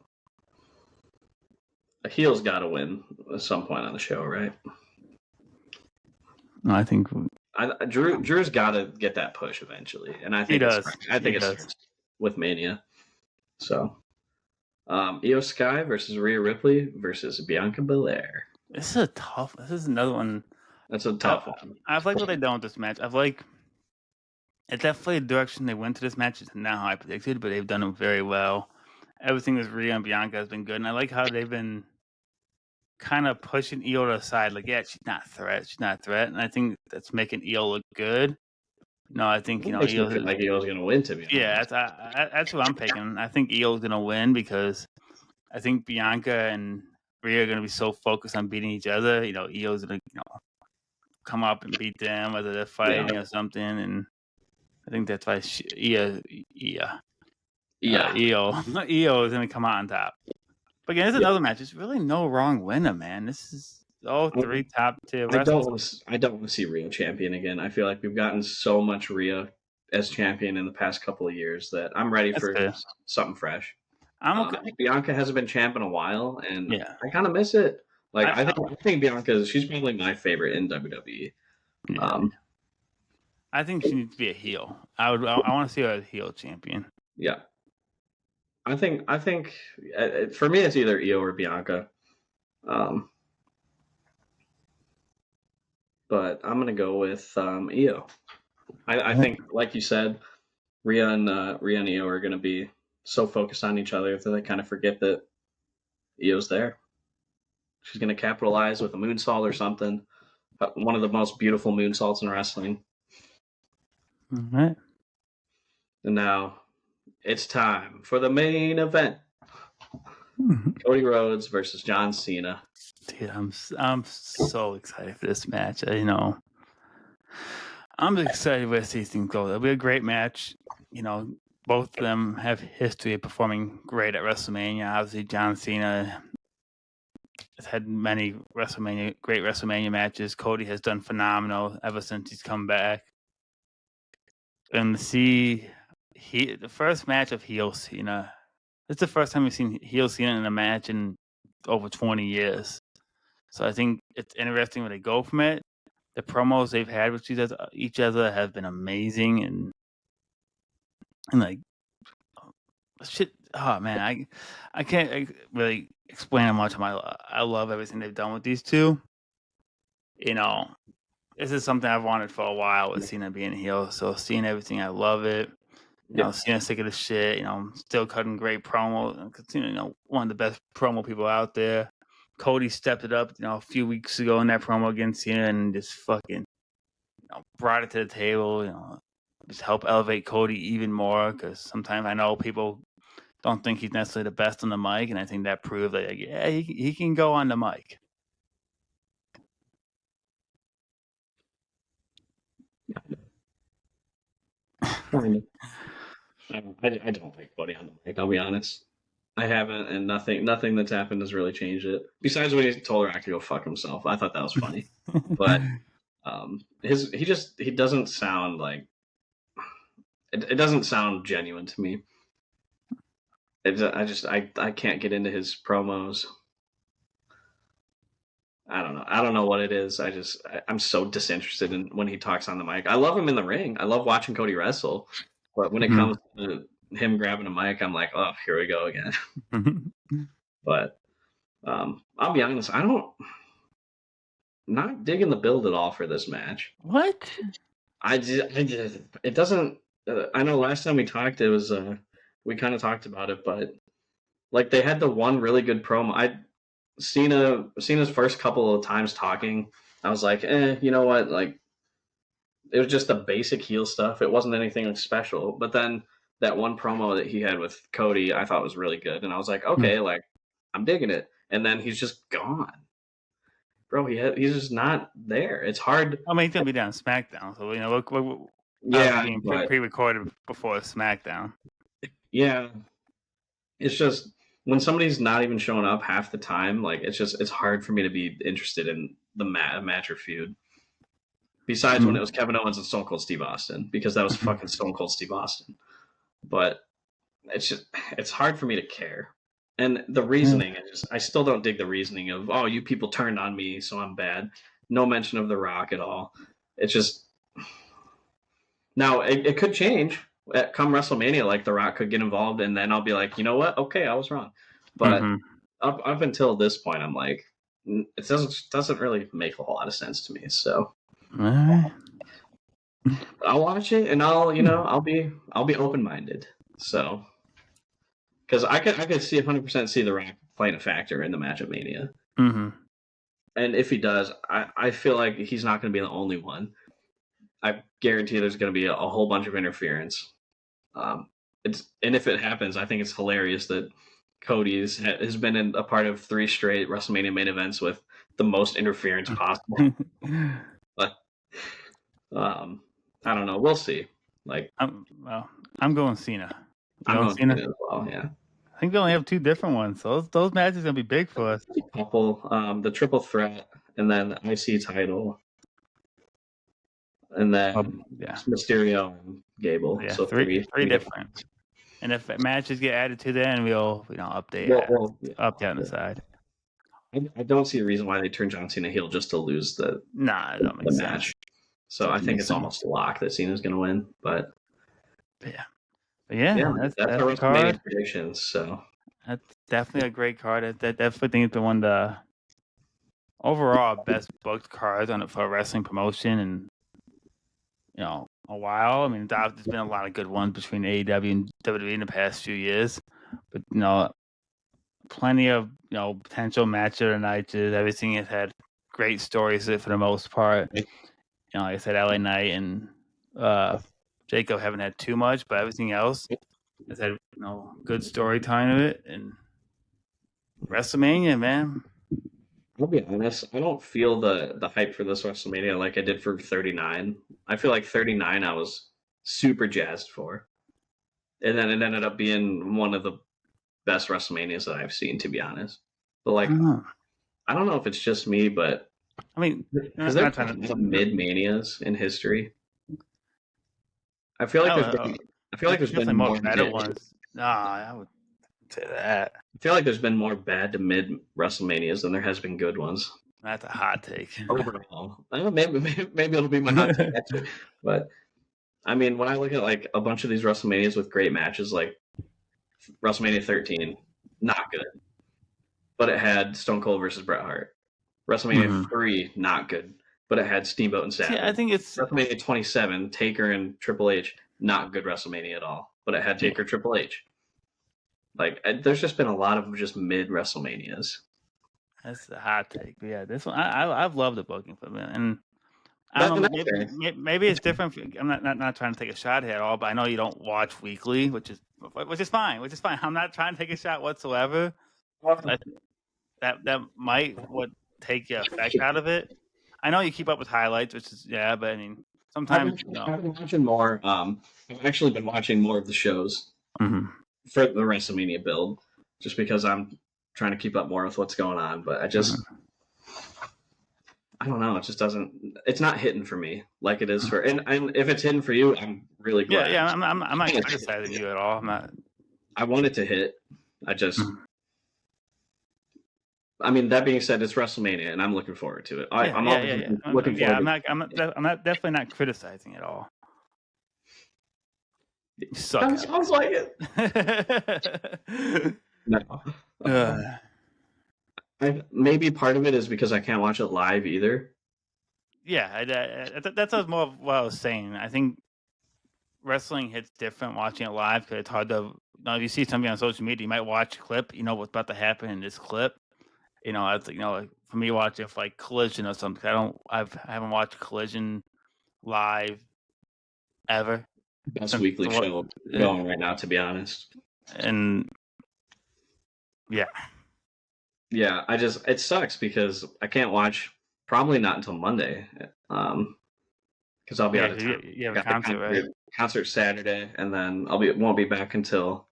A heel's got to win at some point on the show, right? No, I think Drew's got to get that push eventually, and I think he does. I think it starts with Mania. So, Io Sky versus Rhea Ripley versus Bianca Belair. This is another one. That's a tough one. I've liked what they've done with this match. It's definitely the direction they went to this match. It's not how I predicted, but they've done it very well. Everything with Rhea and Bianca has been good, and I like how they've been kind of pushing Io to the side. Like, yeah, she's not a threat, and I think that's making Io look good. No, I think Io feel like Io's going to win. To be honest, yeah, that's who I'm picking. I think Io's going to win because I think Bianca and Rhea are going to be so focused on beating each other. Io's going to come up and beat them, whether they're fighting or something, and I think that's why Io is going to come out on top. But again, it's another match. There's really no wrong winner, man. This is all three top tier wrestlers. I don't want to see Rhea champion again. I feel like we've gotten so much Rhea as champion in the past couple of years that I'm ready for something fresh. Bianca hasn't been champ in a while, and I kind of miss it. Like I think Bianca, she's probably my favorite in WWE. Yeah. I think she needs to be a heel. I want to see her as a heel champion. Yeah. I think for me it's either Io or Bianca. But I'm gonna go with Io. I think, like you said, Rhea and Io are gonna be so focused on each other that they kind of forget that Io's there. She's gonna capitalize with a moonsault or something. One of the most beautiful moonsaults in wrestling. All right. And now it's time for the main event. Cody Rhodes versus John Cena. Dude, I'm so excited for this match. I'm excited where these things go. It'll be a great match. Both of them have history of performing great at WrestleMania. Obviously, John Cena has had many great WrestleMania matches. Cody has done phenomenal ever since he's come back. And the first match of heel Cena. It's the first time we've seen heel Cena in a match in over 20 years. So I think it's interesting where they go from it. The promos they've had with each other have been amazing, and like shit. Oh man, I can't really explain how much I love everything they've done with these two. This is something I've wanted for a while with Cena being heel. So seeing everything, I love it. Cena's sick of the shit. Still cutting great promo. One of the best promo people out there. Cody stepped it up, a few weeks ago in that promo against Cena and just fucking brought it to the table. Just help elevate Cody even more, because sometimes I know people don't think he's necessarily the best on the mic, and I think that proved that he can go on the mic. I don't like Cody on the mic. I'll be honest. I haven't, and nothing that's happened has really changed it. Besides when he told Rock to go fuck himself, I thought that was funny. But he doesn't sound like it doesn't sound genuine to me. I can't get into his promos. I don't know what it is. I'm so disinterested in when he talks on the mic. I love him in the ring. I love watching Cody wrestle, but when it comes to him grabbing a mic, I'm like, oh, here we go again. But I'll be honest, not digging the build at all for this match. What? It doesn't. I know last time we talked, it was we kind of talked about it, but like they had the one really good promo. Cena's first couple of times talking, I was like, you know what? Like, it was just the basic heel stuff. It wasn't anything special. But then that one promo that he had with Cody, I thought was really good, and I was like, okay, like I'm digging it. And then he's just gone, bro. He's just not there. It's hard. I mean, he's gonna be down SmackDown, so yeah, being pre-recorded before SmackDown. Yeah, it's just when somebody's not even showing up half the time, like it's hard for me to be interested in the match or feud. Besides when it was Kevin Owens and Stone Cold Steve Austin, because that was fucking Stone Cold Steve Austin. But it's hard for me to care. And the reasoning, I still don't dig the reasoning of, oh, you people turned on me, so I'm bad. No mention of The Rock at all. It's just now it could change. Come WrestleMania, like The Rock could get involved, and then I'll be like, you know what? Okay, I was wrong. But up until this point, I'm like, it doesn't really make a whole lot of sense to me. So I'll watch it, and I'll be open-minded. So because I could 100% see The Rock playing a factor in the match at Mania. And if he does, I feel like he's not going to be the only one. I guarantee there's going to be a whole bunch of interference. And if it happens, I think it's hilarious that Cody has been in a part of 3 straight WrestleMania main events with the most interference possible. But I don't know. We'll see. Like I'm going Cena. I'm going Cena as well. Yeah. I think we only have 2 different ones. So those matches are gonna be big for us. A couple, the triple threat, and then the IC title. And then Mysterio and Gable. Yeah, so three different. And if matches get added to that, we'll update update on the side. I don't see a reason why they turn John Cena heel just to lose the don't make match. Sense. So I think it's almost a lock that Cena's going to win. But yeah, that's our WrestleMania predictions. So that's definitely a great card. I definitely think it's the one the overall best booked cards on it for a wrestling promotion and a while. I mean, there's been a lot of good ones between AEW and WWE in the past few years, but plenty of potential match of the night. Everything has had great stories for the most part. Like I said, LA Knight and Jacob haven't had too much, but everything else has had good storytelling of it. And WrestleMania, man. I'll be honest, I don't feel the hype for this WrestleMania like I did for 39. I feel like 39 I was super jazzed for. And then it ended up being one of the best WrestleManias that I've seen, to be honest. But like, I don't know if it's just me, but I mean, is there some mid-manias in history? I feel like there's been more better ones. No, I would say that. I feel like there's been more bad to mid WrestleManias than there has been good ones. That's a hot take. Overall, maybe it'll be my hot take actually. But I mean, when I look at like a bunch of these WrestleManias with great matches, like WrestleMania 13, not good, but it had Stone Cold versus Bret Hart. WrestleMania 3, not good, but it had Steamboat and Savage. Yeah, I think it's WrestleMania 27, Taker and Triple H, not good WrestleMania at all, but it had Taker Triple H. Like, there's just been a lot of just mid WrestleManias. That's a hot take. But yeah, this one I've loved the booking for it, and I don't know. Maybe it's different. I'm not trying to take a shot here at all, but I know you don't watch weekly, which is fine. Which is fine. I'm not trying to take a shot whatsoever. That might take your effect out of it. I know you keep up with highlights, which is but I mean sometimes I've been watching more. I've actually been watching more of the shows for the WrestleMania build, just because I'm trying to keep up more with what's going on. But I don't know. It just doesn't. It's not hitting for me like it is for. And if it's hitting for you, I'm really glad. Yeah. I'm not criticizing you at all. I'm not. I want it to hit. I just. I mean, that being said, it's WrestleMania, and I'm looking forward to it. I'm looking forward. I'm not definitely not criticizing at all. You suck. Sounds like it. No. Maybe part of it is because I can't watch it live either. Yeah, that's more of what I was saying. I think wrestling hits different watching it live because it's hard to. If you see something on social media, you might watch a clip. You know what's about to happen in this clip. It's like for me watching like Collision or something. I haven't watched Collision live ever. Best weekly show going right now, to be honest. And yeah, it sucks because I can't watch probably not until Monday, because I'll be out of town. You have a concert, right? Concert Saturday, and then won't be back until.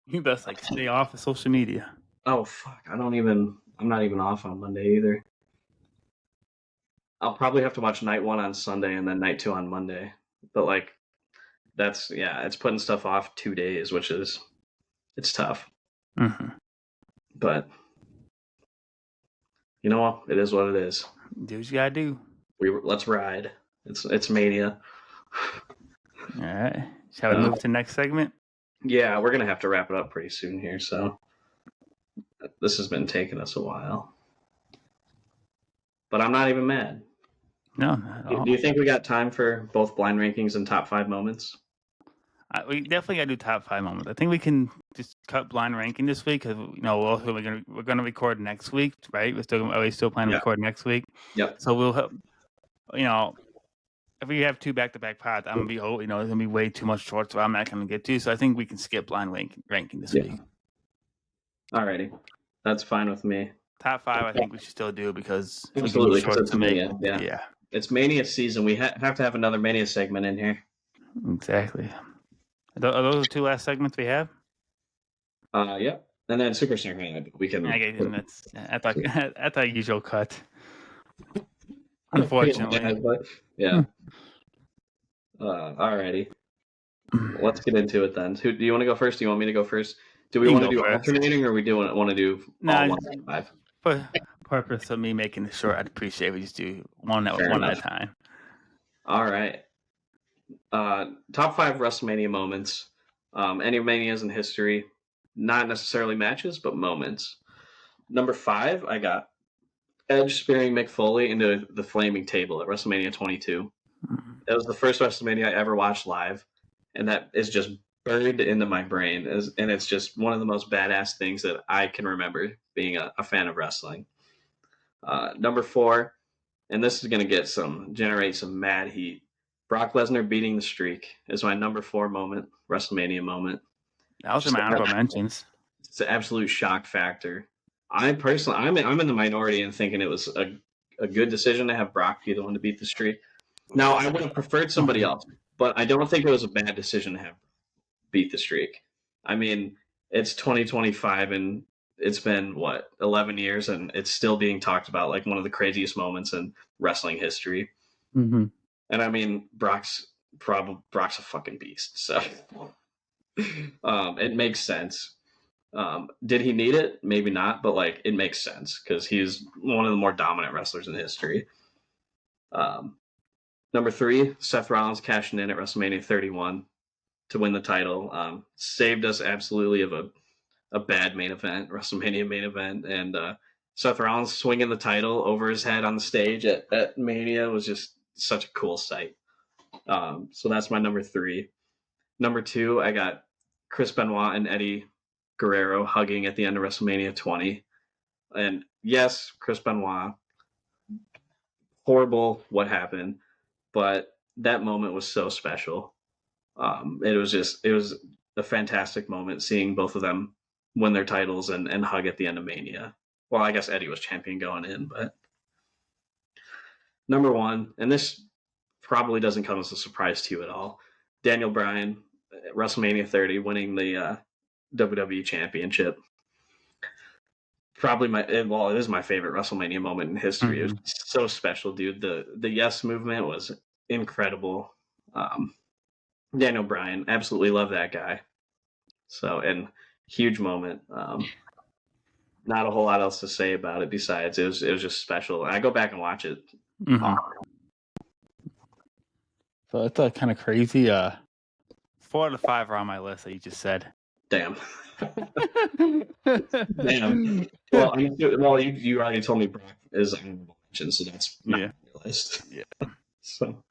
You best stay off of social media. Oh fuck! I'm not even off on Monday either. I'll probably have to watch night 1 on Sunday and then night 2 on Monday. But it's putting stuff off 2 days, which is it's tough. But you know what? It is what it is. Do what you gotta do. Let's ride. It's Mania. All right. Shall we move to the next segment? Yeah, we're gonna have to wrap it up pretty soon here. So this has been taking us a while, but I'm not even mad. No, not at all. Do you think we got time for both blind rankings and top 5 moments? We definitely got to do top 5 moments. I think we can just cut blind ranking this week because we're gonna record next week, right? Are we still planning to record next week? Yep. So we'll have, if we have 2 back-to-back pods, I'm gonna be it's gonna be way too much short, so I'm not gonna get to. So I think we can skip blind ranking this week. Alrighty, that's fine with me. Top 5, I think we should still do because absolutely short to make. Yeah. It's Mania season. We have to have another Mania segment in here. Exactly. Are those the 2 last segments we have? Yep. And then Superstar Highlight. We can. That's our usual cut. Unfortunately. Yeah. Alrighty. Let's get into it then. Do you want to go first? Do you want me to go first? Do we want to do alternating, or we want to do all 1-5? For purpose of me making it short, I'd appreciate if we just do one at a time. All right. Top 5 WrestleMania moments. Any Manias in history. Not necessarily matches, but moments. Number 5, I got Edge spearing Mick Foley into the flaming table at WrestleMania 22. It was the first WrestleMania I ever watched live, and that is just burned into my brain. And it's just one of the most badass things that I can remember being a fan of wrestling. Number 4, and this is going to generate some mad heat. Brock Lesnar beating the streak is my number 4 moment, WrestleMania moment. That was in my honorable mentions. It's an absolute shock factor. I'm in the minority in thinking it was a good decision to have Brock be the one to beat the streak. Now, I would have preferred somebody else, but I don't think it was a bad decision to have beat the streak. I mean, it's 2025 and it's been 11 years and it's still being talked about like one of the craziest moments in wrestling history. Mm-hmm. And I mean, Brock's a fucking beast, so it makes sense. Did he need it? Maybe not, but it makes sense because he's one of the more dominant wrestlers in history. Number 3, Seth Rollins cashing in at WrestleMania 31 to win the title. Saved us absolutely of a bad main event, WrestleMania main event, and Seth Rollins swinging the title over his head on the stage at Mania was just such a cool sight. So that's my number 3. Number 2, I got Chris Benoit and Eddie Guerrero hugging at the end of WrestleMania 20. And yes, Chris Benoit, horrible what happened. but that moment was so special. It was a fantastic moment seeing both of them win their titles and hug at the end of Mania. Well, I guess Eddie was champion going in, but number one, and this probably doesn't come as a surprise to you at all. Daniel Bryan, WrestleMania 30, winning the WWE Championship. Probably it is my favorite WrestleMania moment in history. It was so special, dude. The yes movement was incredible. Daniel Bryan, absolutely love that guy. So, and huge moment. Not a whole lot else to say about it besides it was just special. I go back and watch it. So it's kind of crazy. 4 out of 5 are on my list that you just said. Damn. Damn. Well, you already told me Brock is honorable mention, so that's not on your list. Yeah. So,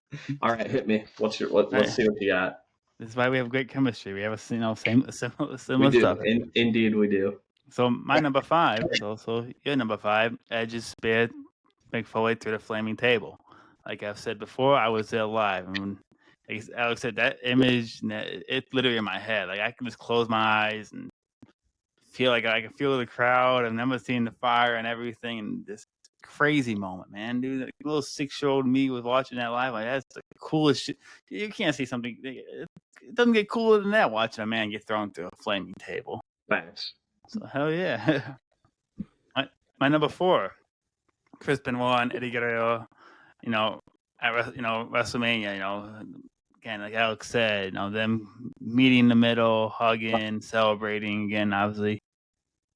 all right, hit me. Let's see what you got. This is why we have great chemistry. We have similar we do. stuff. Indeed, we do. So my number 5. So your number 5. Edge's spear Mick Foley through the flaming table. Like I've said before, I was there live. I mean, like Alex said, that image, it's literally in my head. Like I can just close my eyes and feel like I can feel the crowd. I've never seen the fire and everything, and this crazy moment, man, dude. Like, little 6-year-old me was watching that live. Like that's the coolest shit. You can't see something. It doesn't get cooler than that. Watching a man get thrown through a flaming table. Thanks. So hell yeah. My number 4, Chris Benoit and Eddie Guerrero. At WrestleMania. Again, like Alex said, them meeting in the middle, hugging, celebrating. Again, obviously,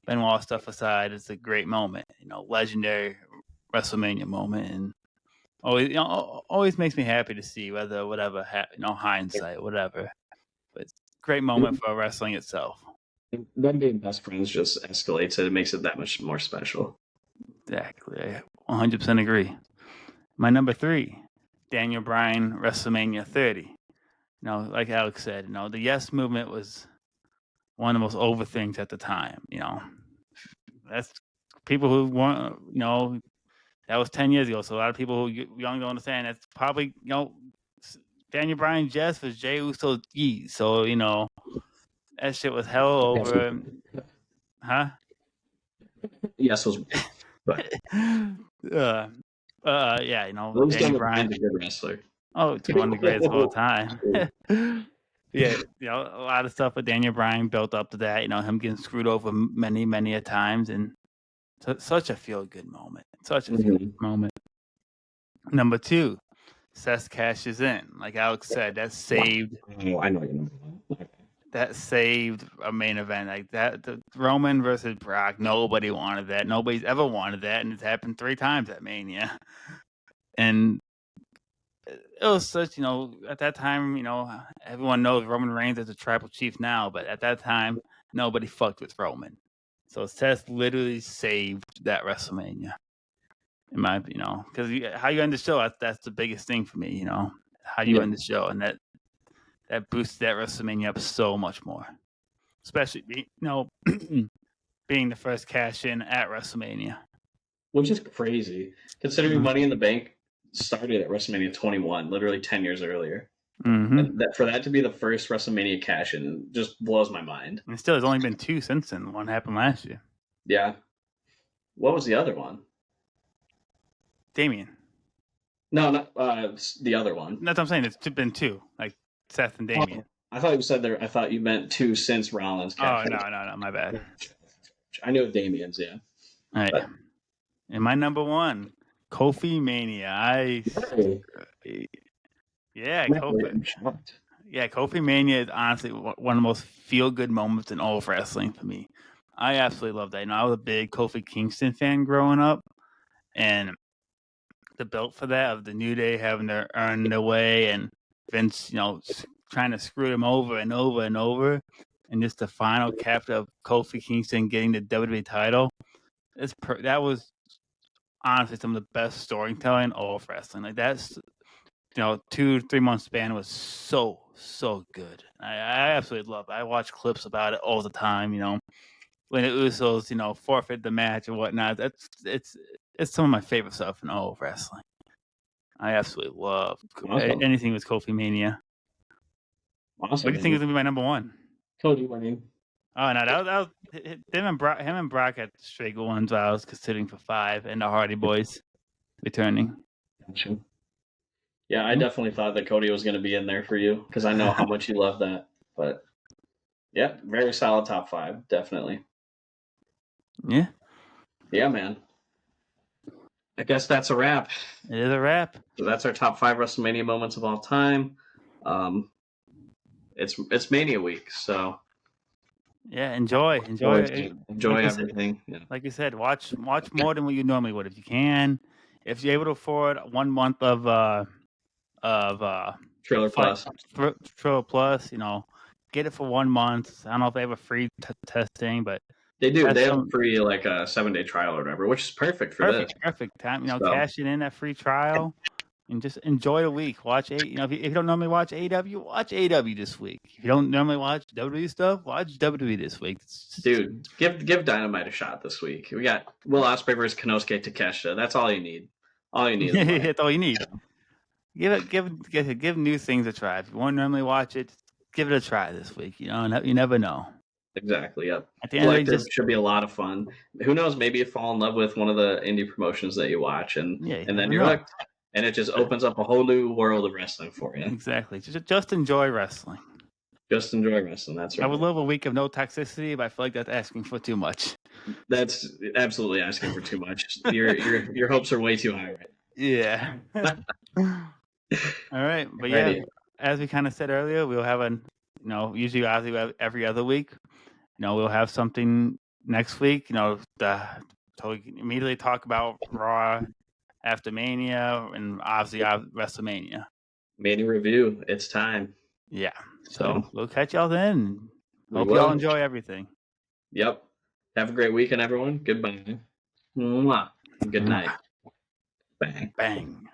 Benoit stuff aside, it's a great moment. Legendary WrestleMania moment, and always makes me happy to see whatever hindsight, whatever. But it's a great moment for wrestling itself. Them being best friends just escalates it. It makes it that much more special. Exactly, I 100% agree. My number 3, Daniel Bryan, WrestleMania 30. Like Alex said, the yes movement was one of the most over things at the time. That's people who want, that was 10 years ago. So a lot of people who young don't understand that's probably, Daniel Bryan's yes was Jey Uso's ye. So, that shit was hell over. Huh? Yes was. Yeah, Daniel Bryan's a good wrestler. Oh, it's one of the greatest of all time. Yeah, a lot of stuff with Daniel Bryan built up to that. Him getting screwed over many, many a times, and such a feel-good moment. Such a feel-good moment. Number 2, Seth cashes in. Like Alex said, that saved. Oh, I know your number 1. That saved a main event like that. The Roman versus Brock. Nobody wanted that. Nobody's ever wanted that, and it's happened 3 times at Mania. And it was such, at that time, everyone knows Roman Reigns is a tribal chief now, but at that time, nobody fucked with Roman. So Seth literally saved that WrestleMania. In my, because how you end the show, that's the biggest thing for me, how you end the show, and that boosted that WrestleMania up so much more, especially, being the first cash in at WrestleMania, which is crazy considering Money in the Bank started at WrestleMania 21, literally 10 years earlier. And for that to be the first WrestleMania cash-in just blows my mind. And still, there's only been 2 since then. One happened last year. Yeah. What was the other one? Damien. No, not the other one. That's what I'm saying. It's been 2, like Seth and Damien. I thought you said there. I thought you meant 2 since Rollins. Oh no, my bad. I knew Damien's. Yeah. All right. But... And my number 1, Kofi Mania. Kofi Mania is honestly one of the most feel-good moments in all of wrestling for me. I absolutely love that. I was a big Kofi Kingston fan growing up, and the build for that of the New Day having to earn their way, and Vince, trying to screw them over and over and over, and just the final capture of Kofi Kingston getting the WWE title. That was honestly some of the best storytelling in all of wrestling. Like that's 2-3 month span was so good. I absolutely love it. I watch clips about it all the time. When the Usos forfeit the match or whatnot. It's some of my favorite stuff in all of wrestling. I absolutely love Awesome. anything with Kofi Mania. Awesome. What do you think is gonna be my number one? Cody winning. Oh no, that was him and Brock had straight good ones. I was considering for 5, and the Hardy Boys returning. Gotcha. Yeah, I definitely thought that Cody was going to be in there for you because I know how much you love that. But yeah, very solid top 5, definitely. Yeah. Yeah, man. I guess that's a wrap. It is a wrap. So that's our top 5 WrestleMania moments of all time. It's Mania week, so yeah, enjoy like everything. Like you said, watch more than what you normally would if you can. If you're able to afford 1 month of Trailer Plus. Trailer Plus, get it for 1 month. I don't know if they have a free testing, but they do. They have a free like a 7-day trial or whatever, which is perfect for this. Perfect time. Cash it in that free trial. And just enjoy the week. Watch if you don't normally watch AEW, watch AEW this week. If you don't normally watch WWE stuff, watch WWE this week. Dude, give Dynamite a shot this week. We got Will Ospreay versus Konosuke Takeshita. That's all you need. All you need. That's all you need. Give new things a try. If you want to normally watch it, give it a try this week. You never know. Exactly. Yep. At the end of the day, should be a lot of fun. Who knows? Maybe you fall in love with one of the indie promotions that you watch, and then you're hooked. And it just opens up a whole new world of wrestling for you. Exactly. Just enjoy wrestling. Just enjoy wrestling. That's right. I would love a week of no toxicity, but I feel like that's asking for too much. That's absolutely asking for too much. Your hopes are way too high, right? Yeah. All right, but yeah, as we kind of said earlier, we'll have usually every other week. We'll have something next week. So we can immediately talk about Raw after Mania and obviously WrestleMania. Mania review. It's time. Yeah. So we'll catch y'all then. Hope y'all enjoy everything. Yep. Have a great weekend, everyone. Goodbye. Mwah. Good night. Bang. Bang.